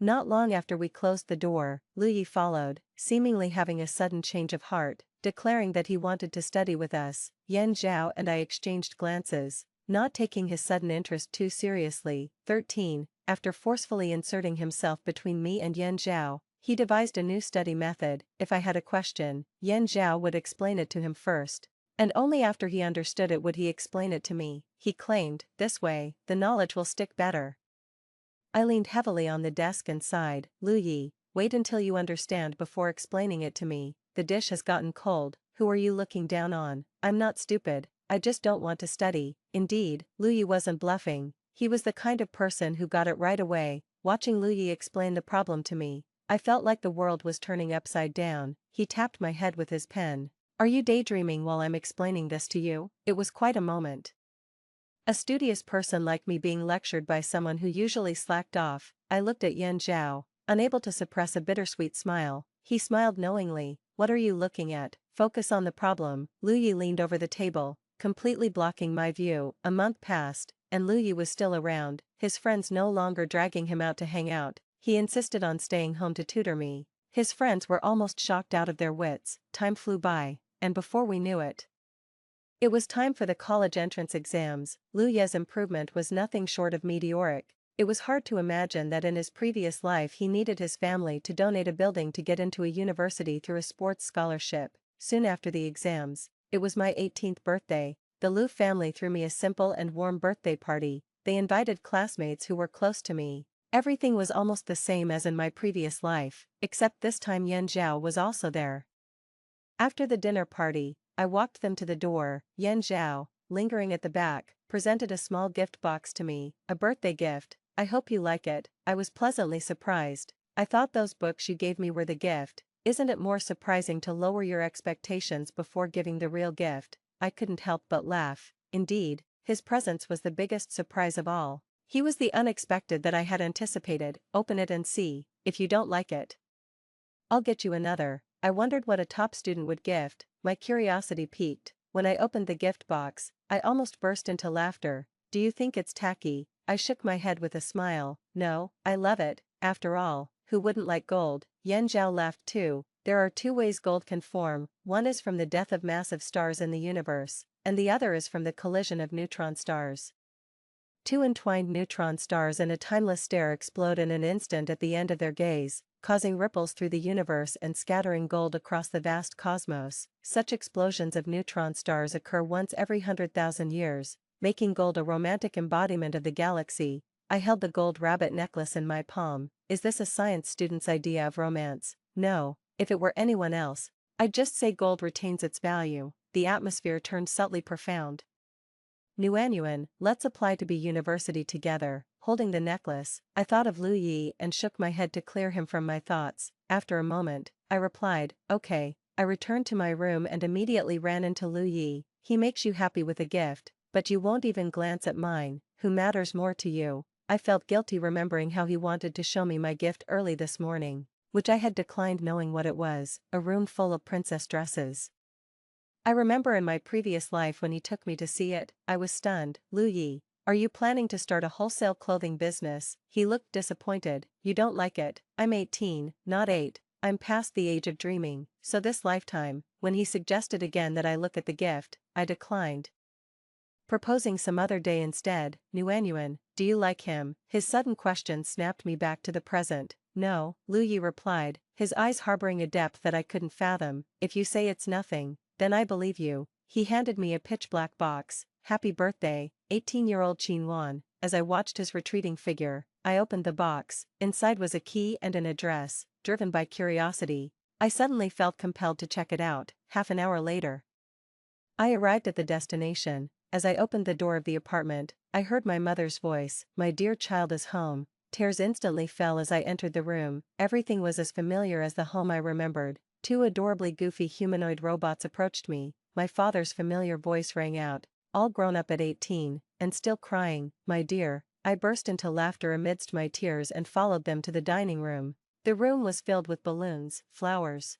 Not long after we closed the door, Lu Yi followed, seemingly having a sudden change of heart, declaring that he wanted to study with us. Yan Zhao and I exchanged glances, not taking his sudden interest too seriously. 13. After forcefully inserting himself between me and Yan Zhao, he devised a new study method. If I had a question, Yan Zhao would explain it to him first. And only after he understood it would he explain it to me. He claimed, this way, the knowledge will stick better. I leaned heavily on the desk and sighed, Lu Yi, wait until you understand before explaining it to me. The dish has gotten cold, who are you looking down on? I'm not stupid, I just don't want to study. Indeed, Lu Yi wasn't bluffing, he was the kind of person who got it right away. Watching Lu Yi explain the problem to me, I felt like the world was turning upside down. He tapped my head with his pen. Are you daydreaming while I'm explaining this to you? It was quite a moment. A studious person like me being lectured by someone who usually slacked off. I looked at Yan Zhao, unable to suppress a bittersweet smile. He smiled knowingly. What are you looking at? Focus on the problem. Lu Yi leaned over the table, completely blocking my view. A month passed, and Lu Yi was still around, his friends no longer dragging him out to hang out. He insisted on staying home to tutor me. His friends were almost shocked out of their wits. Time flew by, and before we knew it was time for the college entrance exams. Lu Ye's improvement was nothing short of meteoric. It was hard to imagine that in his previous life he needed his family to donate a building to get into a university through a sports scholarship. Soon after the exams, it was my 18th birthday. The Lu family threw me a simple and warm birthday party. They invited classmates who were close to me. Everything was almost the same as in my previous life, except this time Yan Zhao was also there. After the dinner party, I walked them to the door. Yan Zhao, lingering at the back, presented a small gift box to me, a birthday gift. I hope you like it. I was pleasantly surprised. I thought those books you gave me were the gift. Isn't it more surprising to lower your expectations before giving the real gift? I couldn't help but laugh. Indeed, his presence was the biggest surprise of all. He was the unexpected that I had anticipated. Open it and see. If you don't like it, I'll get you another. I wondered what a top student would gift. My curiosity piqued. When I opened the gift box, I almost burst into laughter. Do you think it's tacky? I shook my head with a smile. No, I love it. After all, who wouldn't like gold? Yan Zhao laughed too. There are two ways gold can form. One is from the death of massive stars in the universe, and the other is from the collision of neutron stars. Two entwined neutron stars in a timeless stare explode in an instant at the end of their gaze, causing ripples through the universe and scattering gold across the vast cosmos. Such explosions of neutron stars occur once every 100,000 years, making gold a romantic embodiment of the galaxy. I held the gold rabbit necklace in my palm. Is this a science student's idea of romance? No, if it were anyone else, I'd just say gold retains its value. The atmosphere turned subtly profound. Nuanyuan, let's apply to be university together. Holding the necklace, I thought of Lu Yi and shook my head to clear him from my thoughts. After a moment, I replied, okay. I returned to my room and immediately ran into Lu Yi. He makes you happy with a gift, but you won't even glance at mine. Who matters more to you? I felt guilty remembering how he wanted to show me my gift early this morning, which I had declined knowing what it was, a room full of princess dresses. I remember in my previous life when he took me to see it, I was stunned. Lu Yi, are you planning to start a wholesale clothing business? He looked disappointed. You don't like it? I'm 18, not 8. I'm past the age of dreaming, so this lifetime. When he suggested again that I look at the gift, I declined, proposing some other day instead. Nuanyuan, do you like him? His sudden question snapped me back to the present. No, Lu Yi replied, his eyes harboring a depth that I couldn't fathom. If you say it's nothing, then I believe you. He handed me a pitch-black box. Happy birthday, 18-year-old Qin Wan. As I watched his retreating figure, I opened the box. Inside was a key and an address. Driven by curiosity, I suddenly felt compelled to check it out. Half an hour later, I arrived at the destination. As I opened the door of the apartment, I heard my mother's voice. My dear child is home. Tears instantly fell as I entered the room. Everything was as familiar as the home I remembered. Two adorably goofy humanoid robots approached me. My father's familiar voice rang out, all grown up at 18, and still crying. My dear, I burst into laughter amidst my tears and followed them to the dining room. The room was filled with balloons, flowers,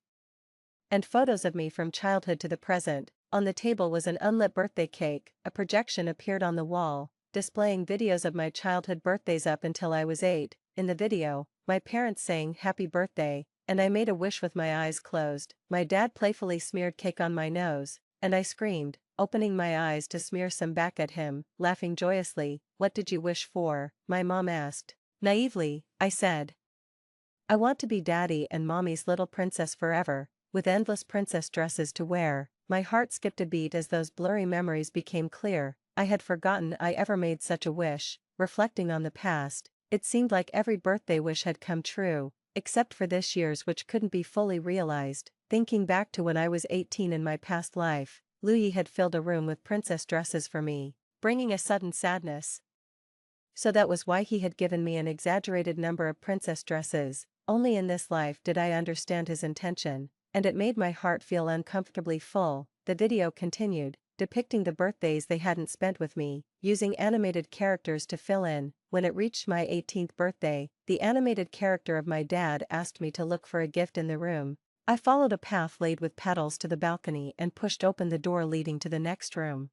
and photos of me from childhood to the present. On the table was an unlit birthday cake. A projection appeared on the wall, displaying videos of my childhood birthdays up until I was 8. In the video, my parents sang happy birthday, and I made a wish with my eyes closed. My dad playfully smeared cake on my nose, and I screamed, opening my eyes to smear some back at him, laughing joyously. What did you wish for? My mom asked. Naively, I said, I want to be daddy and mommy's little princess forever, with endless princess dresses to wear. My heart skipped a beat as those blurry memories became clear. I had forgotten I ever made such a wish. Reflecting on the past, it seemed like every birthday wish had come true, except for this year's, which couldn't be fully realized. Thinking back to when I was 18 in my past life, Louis had filled a room with princess dresses for me, bringing a sudden sadness. So that was why he had given me an exaggerated number of princess dresses. Only in this life did I understand his intention, and it made my heart feel uncomfortably full. The video continued, depicting the birthdays they hadn't spent with me, using animated characters to fill in. When it reached my 18th birthday, the animated character of my dad asked me to look for a gift in the room. I followed a path laid with petals to the balcony and pushed open the door leading to the next room.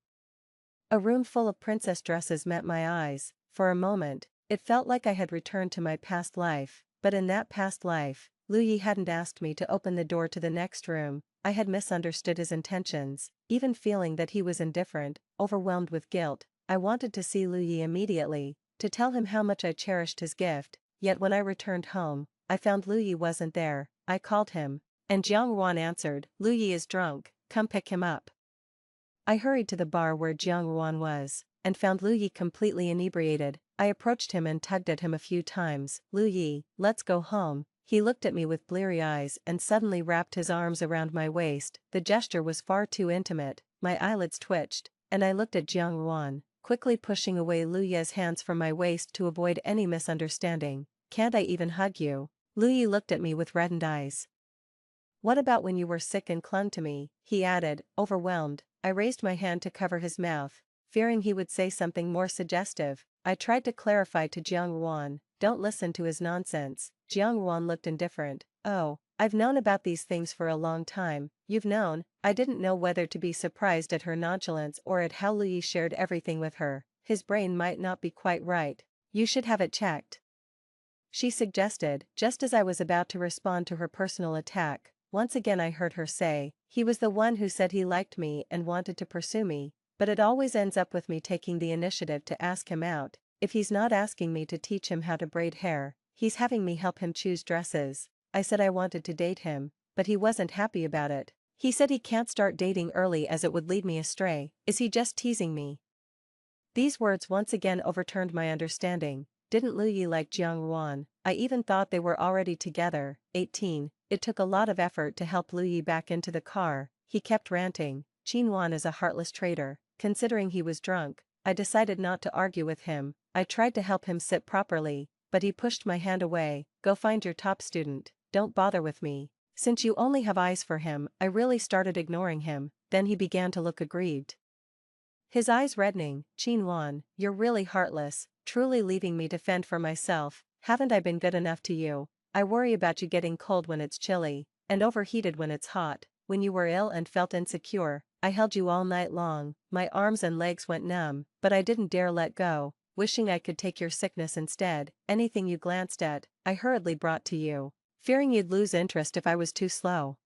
A room full of princess dresses met my eyes. For a moment, it felt like I had returned to my past life, but in that past life, Louis hadn't asked me to open the door to the next room. I had misunderstood his intentions. Even feeling that he was indifferent, overwhelmed with guilt, I wanted to see Louis immediately, to tell him how much I cherished his gift. Yet when I returned home, I found Louis wasn't there. I called him, and Jiang Ruan answered, "Louis is drunk, come pick him up." I hurried to the bar where Jiang Ruan was, and found Louis completely inebriated. I approached him and tugged at him a few times. "Louis, let's go home." He looked at me with bleary eyes and suddenly wrapped his arms around my waist. The gesture was far too intimate. My eyelids twitched, and I looked at Jiang Ruan, quickly pushing away Louis's hands from my waist to avoid any misunderstanding. "Can't I even hug you?" Louis looked at me with reddened eyes. "What about when you were sick and clung to me?" he added, overwhelmed. I raised my hand to cover his mouth, fearing he would say something more suggestive. I tried to clarify to Jiang Ruan, "Don't listen to his nonsense." Jiang Ruan looked indifferent. "Oh, I've known about these things for a long time." "You've known?" I didn't know whether to be surprised at her nonchalance or at how Louis shared everything with her. His brain might not be quite right. "You should have it checked," she suggested, just as I was about to respond to her personal attack. Once again I heard her say, "He was the one who said he liked me and wanted to pursue me, but it always ends up with me taking the initiative to ask him out. If he's not asking me to teach him how to braid hair, he's having me help him choose dresses." I said I wanted to date him, but he wasn't happy about it. He said he can't start dating early as it would lead me astray. Is he just teasing me? These words once again overturned my understanding. Didn't Louis like Jiang Ruan? I even thought they were already together. 18. It took a lot of effort to help Louis back into the car. He kept ranting, "Qin Wan is a heartless traitor." Considering he was drunk, I decided not to argue with him. I tried to help him sit properly, but he pushed my hand away. "Go find your top student, don't bother with me." Since you only have eyes for him, I really started ignoring him. Then he began to look aggrieved, his eyes reddening. "Qin Wan, you're really heartless, truly leaving me to fend for myself. Haven't I been good enough to you? I worry about you getting cold when it's chilly, and overheated when it's hot. When you were ill and felt insecure, I held you all night long." My arms and legs went numb, but I didn't dare let go, wishing I could take your sickness instead. "Anything you glanced at, I hurriedly brought to you, fearing you'd lose interest if I was too slow.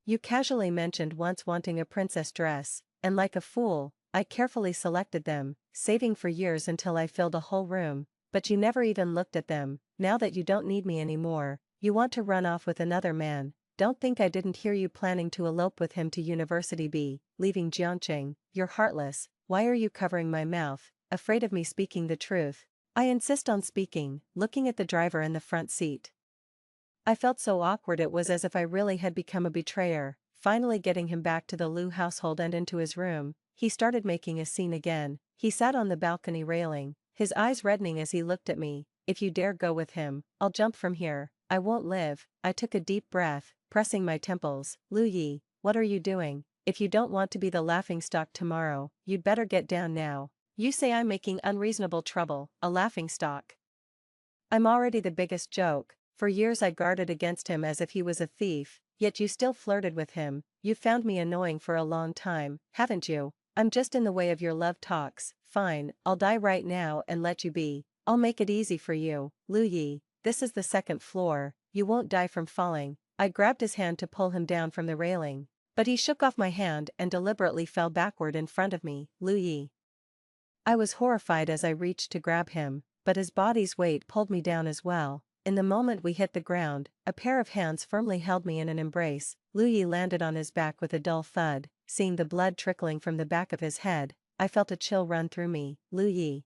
You casually mentioned once wanting a princess dress, and like a fool, I carefully selected them, saving for years until I filled a whole room, but you never even looked at them. Now that you don't need me anymore, you want to run off with another man. Don't think I didn't hear you planning to elope with him to University B, leaving Jiangqing. You're heartless. Why are you covering my mouth, afraid of me speaking the truth?" I insist on speaking, looking at the driver in the front seat. I felt so awkward, it was as if I really had become a betrayer. Finally getting him back to the Liu household and into his room, he started making a scene again. He sat on the balcony railing, his eyes reddening as he looked at me. "If you dare go with him, I'll jump from here. I won't live." I took a deep breath, pressing my temples. "Louis, what are you doing? If you don't want to be the laughingstock tomorrow, you'd better get down now." "You say I'm making unreasonable trouble, a laughingstock? I'm already the biggest joke." For years I guarded against him as if he was a thief, yet you still flirted with him. You found me annoying for a long time, haven't you? I'm just in the way of your love talks. Fine, I'll die right now and let you be. I'll make it easy for you. "Louis, this is the second floor, you won't die from falling." I grabbed his hand to pull him down from the railing, but he shook off my hand and deliberately fell backward in front of me. "Louis." I was horrified as I reached to grab him, but his body's weight pulled me down as well. In the moment we hit the ground, a pair of hands firmly held me in an embrace. Lu Yi landed on his back with a dull thud. Seeing the blood trickling from the back of his head, I felt a chill run through me. Lu Yi.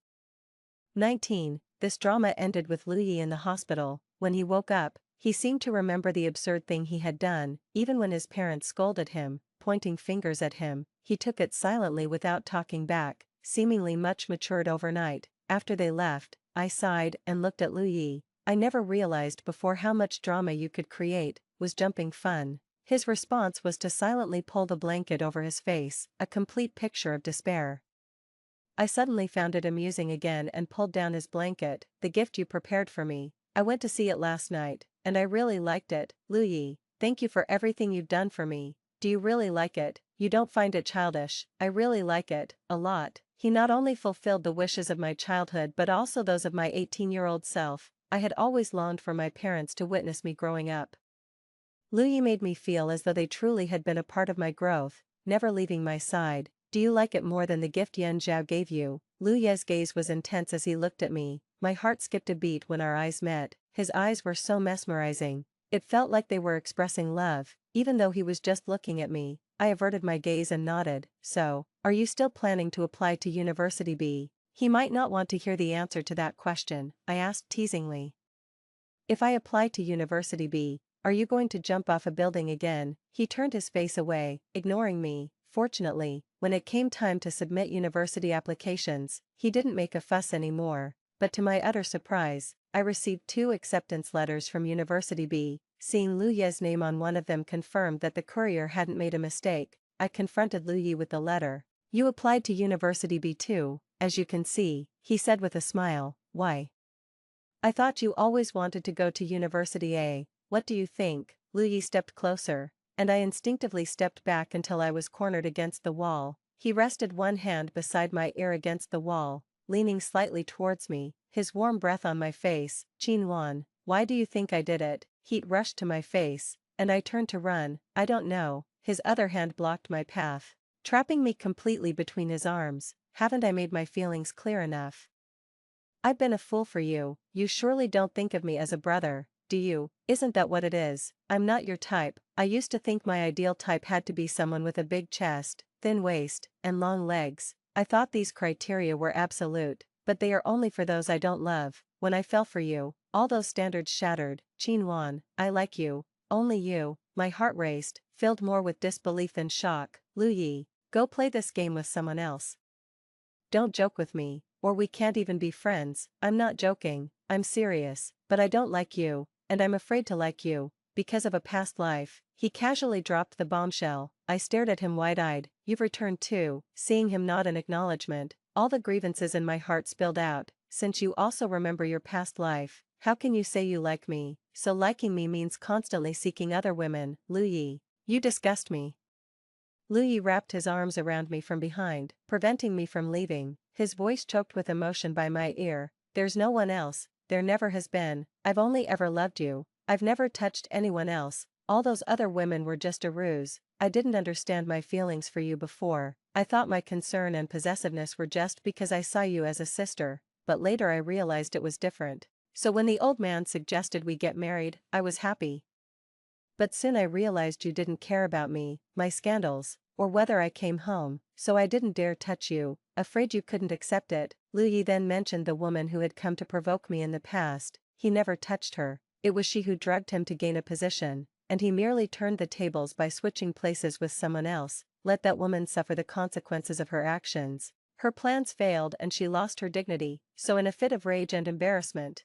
19. This drama ended with Lu Yi in the hospital. When he woke up, he seemed to remember the absurd thing he had done. Even when his parents scolded him, pointing fingers at him, he took it silently without talking back, seemingly much matured overnight. After they left, I sighed and looked at Lu Yi. I never realized before how much drama you could create. Was jumping fun? His response was to silently pull the blanket over his face, a complete picture of despair. I suddenly found it amusing again and pulled down his blanket. The gift you prepared for me. I went to see it last night, and I really liked it. Lu Yi, thank you for everything you've done for me. Do you really like it? You don't find it childish? I really like it, a lot. He not only fulfilled the wishes of my childhood but also those of my 18-year-old self. I had always longed for my parents to witness me growing up. Lu Yi made me feel as though they truly had been a part of my growth, never leaving my side. Do you like it more than the gift Yan Zhao gave you? Lu Ye's gaze was intense as he looked at me. My heart skipped a beat when our eyes met. His eyes were so mesmerizing. It felt like they were expressing love, even though he was just looking at me. I averted my gaze and nodded. So, are you still planning to apply to University B? He might not want to hear the answer to that question, I asked teasingly. If I apply to University B, are you going to jump off a building again? He turned his face away, ignoring me. Fortunately, when it came time to submit university applications, he didn't make a fuss anymore. But to my utter surprise, I received 2 acceptance letters from University B. Seeing Lu Ye's name on one of them confirmed that the courier hadn't made a mistake. I confronted Lu Yi with the letter. You applied to University B too, as you can see, he said with a smile. Why? I thought you always wanted to go to University A. What do you think? Lu Yi stepped closer, and I instinctively stepped back until I was cornered against the wall. He rested one hand beside my ear against the wall, leaning slightly towards me, his warm breath on my face. Qin Wan, why do you think I did it? Heat rushed to my face, and I turned to run. I don't know. His other hand blocked my path, trapping me completely between his arms. Haven't I made my feelings clear enough? I've been a fool for you. You surely don't think of me as a brother, do you? Isn't that what it is? I'm not your type. I used to think my ideal type had to be someone with a big chest, thin waist, and long legs. I thought these criteria were absolute, but they are only for those I don't love. When I fell for you, all those standards shattered. Qin Wan, I like you. Only you. My heart raced, filled more with disbelief than shock. Lu Yi, go play this game with someone else. Don't joke with me, or we can't even be friends. I'm not joking, I'm serious, but I don't like you, and I'm afraid to like you, because of a past life. He casually dropped the bombshell. I stared at him wide-eyed. You've returned too. Seeing him nod in acknowledgement, all the grievances in my heart spilled out. Since you also remember your past life, how can you say you like me? So liking me means constantly seeking other women. Lu Yi, you disgust me. Lu Yi wrapped his arms around me from behind, preventing me from leaving, his voice choked with emotion by my ear. There's no one else, there never has been. I've only ever loved you. I've never touched anyone else. All those other women were just a ruse. I didn't understand my feelings for you before. I thought my concern and possessiveness were just because I saw you as a sister, but later I realized it was different. So when the old man suggested we get married, I was happy. But soon I realized you didn't care about me, my scandals, or whether I came home, so I didn't dare touch you, afraid you couldn't accept it. Lu Yi then mentioned the woman who had come to provoke me in the past. He never touched her. It was she who drugged him to gain a position, and he merely turned the tables by switching places with someone else. Let that woman suffer the consequences of her actions. Her plans failed and she lost her dignity, so in a fit of rage and embarrassment,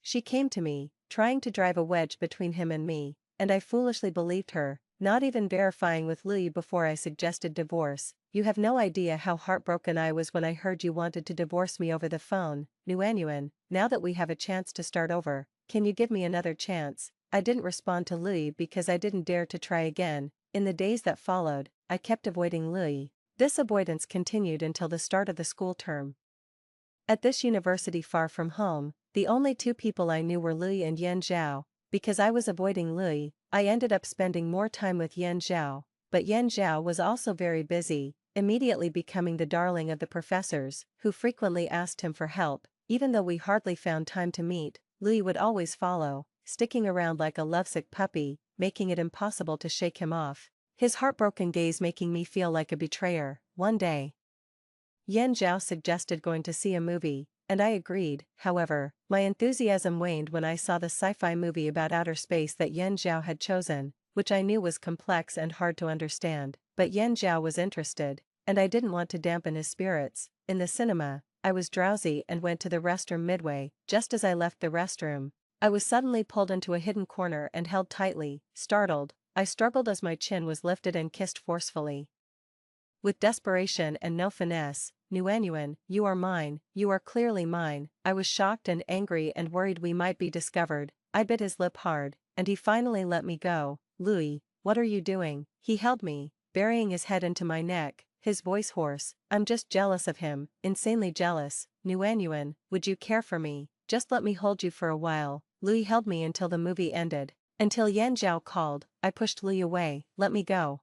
she came to me, trying to drive a wedge between him and me, and I foolishly believed her, not even verifying with Lu Yi before I suggested divorce. You have no idea how heartbroken I was when I heard you wanted to divorce me over the phone. Nuanyuan, now that we have a chance to start over, can you give me another chance? I didn't respond to Lu Yi because I didn't dare to try again. In the days that followed, I kept avoiding Lu Yi. This avoidance continued until the start of the school term. At this university far from home, the only 2 people I knew were Lu Yi and Yan Zhao. Because I was avoiding Lu Yi, I ended up spending more time with Yan Zhao, but Yan Zhao was also very busy, immediately becoming the darling of the professors, who frequently asked him for help. Even though we hardly found time to meet, Louis would always follow, sticking around like a lovesick puppy, making it impossible to shake him off. His heartbroken gaze making me feel like a betrayer. One day, Yan Zhao suggested going to see a movie, and I agreed. However, my enthusiasm waned when I saw the sci-fi movie about outer space that Yan Zhao had chosen, which I knew was complex and hard to understand, but Yan Zhao was interested, and I didn't want to dampen his spirits. In the cinema, I was drowsy and went to the restroom midway. Just as I left the restroom, I was suddenly pulled into a hidden corner and held tightly. Startled, I struggled as my chin was lifted and kissed forcefully. With desperation and no finesse, Nguyen, you are mine, you are clearly mine. I was shocked and angry and worried we might be discovered. I bit his lip hard, and he finally let me go. Louis, what are you doing? He held me, burying his head into my neck, his voice hoarse. I'm just jealous of him, insanely jealous. Nguyen, would you care for me? Just let me hold you for a while. Louis held me until the movie ended. Until Yan Zhao called, I pushed Louis away. Let me go.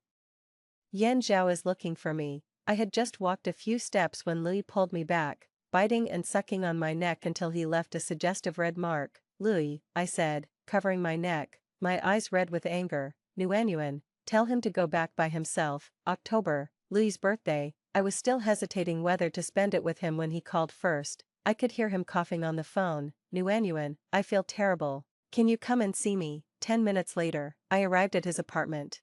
Yan Zhao is looking for me. I had just walked a few steps when Louis pulled me back, biting and sucking on my neck until he left a suggestive red mark. Louis, I said, covering my neck, my eyes red with anger. Nguyen, tell him to go back by himself. October, Louis's birthday. I was still hesitating whether to spend it with him when he called first. I could hear him coughing on the phone. Nguyen, I feel terrible. Can you come and see me? 10 minutes later, I arrived at his apartment.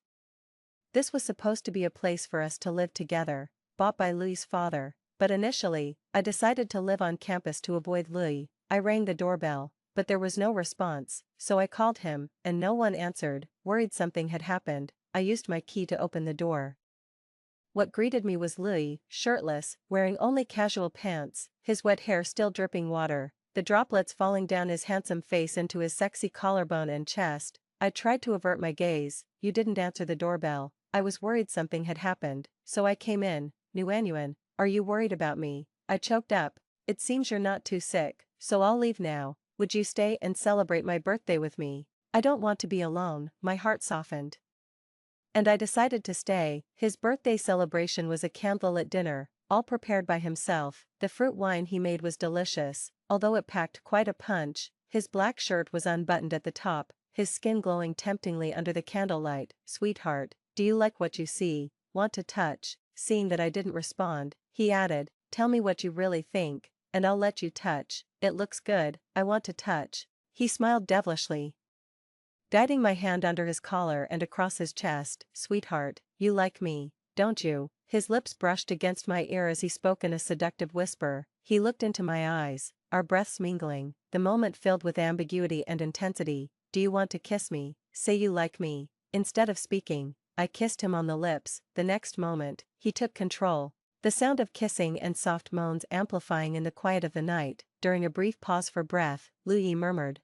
This was supposed to be a place for us to live together, bought by Louis's father, but initially, I decided to live on campus to avoid Louis. I rang the doorbell, but there was no response, so I called him, and no one answered. Worried something had happened, I used my key to open the door. What greeted me was Louis, shirtless, wearing only casual pants, his wet hair still dripping water, the droplets falling down his handsome face into his sexy collarbone and chest. I tried to avert my gaze. You didn't answer the doorbell. I was worried something had happened, so I came in. Nguyen, are you worried about me? I choked up. It seems you're not too sick, so I'll leave now. Would you stay and celebrate my birthday with me? I don't want to be alone. My heart softened. And I decided to stay. His birthday celebration was a candlelit dinner, all prepared by himself. The fruit wine he made was delicious, although it packed quite a punch. His black shirt was unbuttoned at the top, his skin glowing temptingly under the candlelight. Sweetheart, do you like what you see? Want to touch? Seeing that I didn't respond, he added, tell me what you really think, and I'll let you touch. It looks good. I want to touch. He smiled devilishly, guiding my hand under his collar and across his chest. Sweetheart, you like me, don't you? His lips brushed against my ear as he spoke in a seductive whisper. He looked into my eyes, our breaths mingling, the moment filled with ambiguity and intensity. Do you want to kiss me? Say you like me. Instead of speaking, I kissed him on the lips. The next moment, he took control, the sound of kissing and soft moans amplifying in the quiet of the night. During a brief pause for breath, Louis murmured,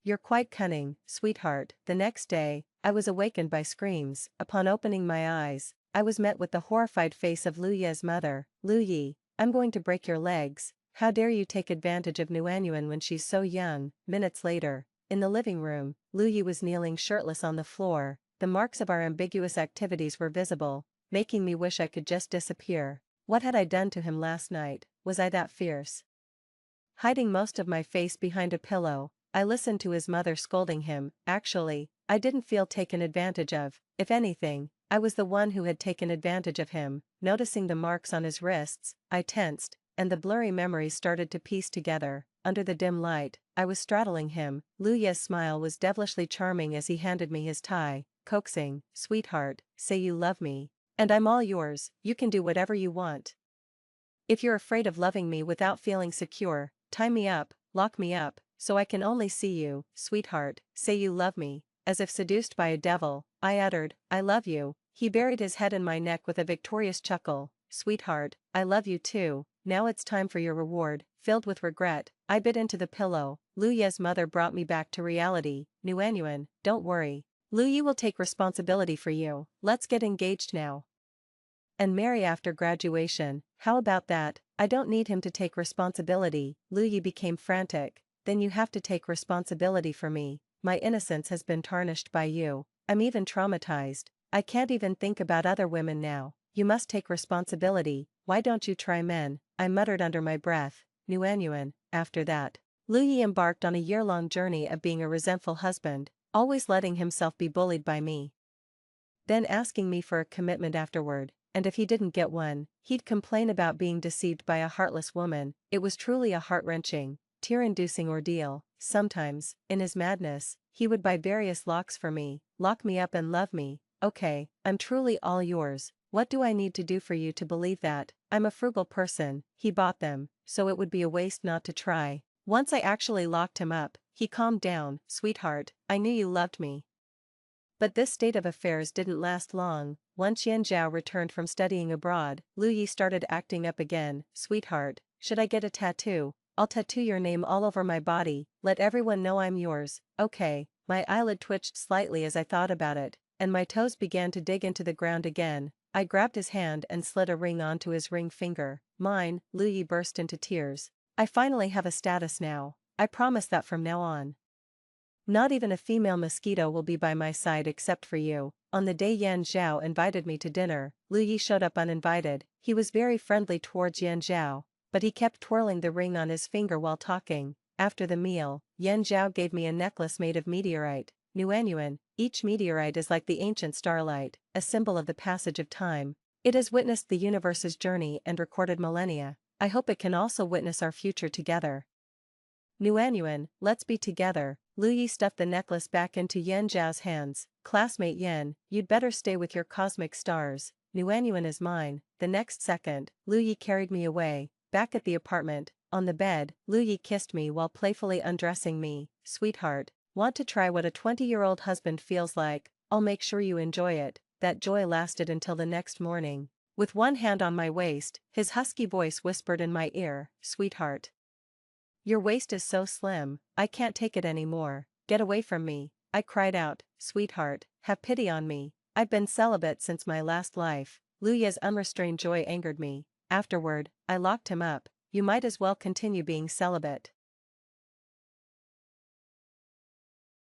you're quite cunning, sweetheart. The next day, I was awakened by screams. Upon opening my eyes, I was met with the horrified face of Louis's mother. Louis, I'm going to break your legs. How dare you take advantage of Nguyen when she's so young? Minutes later, in the living room, Louis was kneeling shirtless on the floor. The marks of our ambiguous activities were visible, making me wish I could just disappear. What had I done to him last night? Was I that fierce? Hiding most of my face behind a pillow, I listened to his mother scolding him. Actually, I didn't feel taken advantage of. If anything, I was the one who had taken advantage of him. Noticing the marks on his wrists, I tensed, and the blurry memories started to piece together. Under the dim light, I was straddling him. Louis's smile was devilishly charming as he handed me his tie, coaxing, sweetheart, say you love me, and I'm all yours. You can do whatever you want. If you're afraid of loving me without feeling secure, tie me up, lock me up, so I can only see you. Sweetheart, say you love me. As if seduced by a devil, I uttered, I love you. He buried his head in my neck with a victorious chuckle. Sweetheart, I love you too. Now it's time for your reward. Filled with regret, I bit into the pillow. Louis's mother brought me back to reality. Nguyen, don't worry. Louis will take responsibility for you. Let's get engaged now and marry after graduation. How about that? I don't need him to take responsibility. Louis became frantic. Then you have to take responsibility for me. My innocence has been tarnished by you. I'm even traumatized. I can't even think about other women now. You must take responsibility. Why don't you try men? I muttered under my breath. Nguyen, after that, Lu Yi embarked on a year-long journey of being a resentful husband, always letting himself be bullied by me. Then asking me for a commitment afterward, and if he didn't get one, he'd complain about being deceived by a heartless woman. It was truly a heart-wrenching, tear-inducing ordeal. Sometimes, in his madness, he would buy various locks for me, lock me up and love me. Okay, I'm truly all yours. What do I need to do for you to believe that? I'm a frugal person. He bought them, so it would be a waste not to try. Once I actually locked him up, he calmed down. Sweetheart, I knew you loved me. But this state of affairs didn't last long. Once Yan Zhao returned from studying abroad, Lu Yi started acting up again. Sweetheart, should I get a tattoo? I'll tattoo your name all over my body, let everyone know I'm yours. Okay. My eyelid twitched slightly as I thought about it, and my toes began to dig into the ground again. I grabbed his hand and slid a ring onto his ring finger. Mine. Lu Yi burst into tears. I finally have a status now. I promise that from now on, not even a female mosquito will be by my side except for you. On the day Yan Zhao invited me to dinner, Lu Yi showed up uninvited. He was very friendly towards Yan Zhao, but he kept twirling the ring on his finger while talking. After the meal, Yan Zhao gave me a necklace made of meteorite, Nuanyuan. Each meteorite is like the ancient starlight, a symbol of the passage of time. It has witnessed the universe's journey and recorded millennia. I hope it can also witness our future together. Nuanyuan, let's be together. Lu Yi stuffed the necklace back into Yan Zhao's hands. Classmate Yan, you'd better stay with your cosmic stars. Nuanyuan is mine. The next second, Lu Yi carried me away. Back at the apartment, on the bed, Lu Yi kissed me while playfully undressing me. Sweetheart, want to try what a 20-year-old husband feels like? I'll make sure you enjoy it. That joy lasted until the next morning. With one hand on my waist, his husky voice whispered in my ear, Sweetheart, your waist is so slim, I can't take it anymore. Get away from me. I cried out. Sweetheart, have pity on me. I've been celibate since my last life. Lu Yi's unrestrained joy angered me. Afterward, I locked him up. You might as well continue being celibate.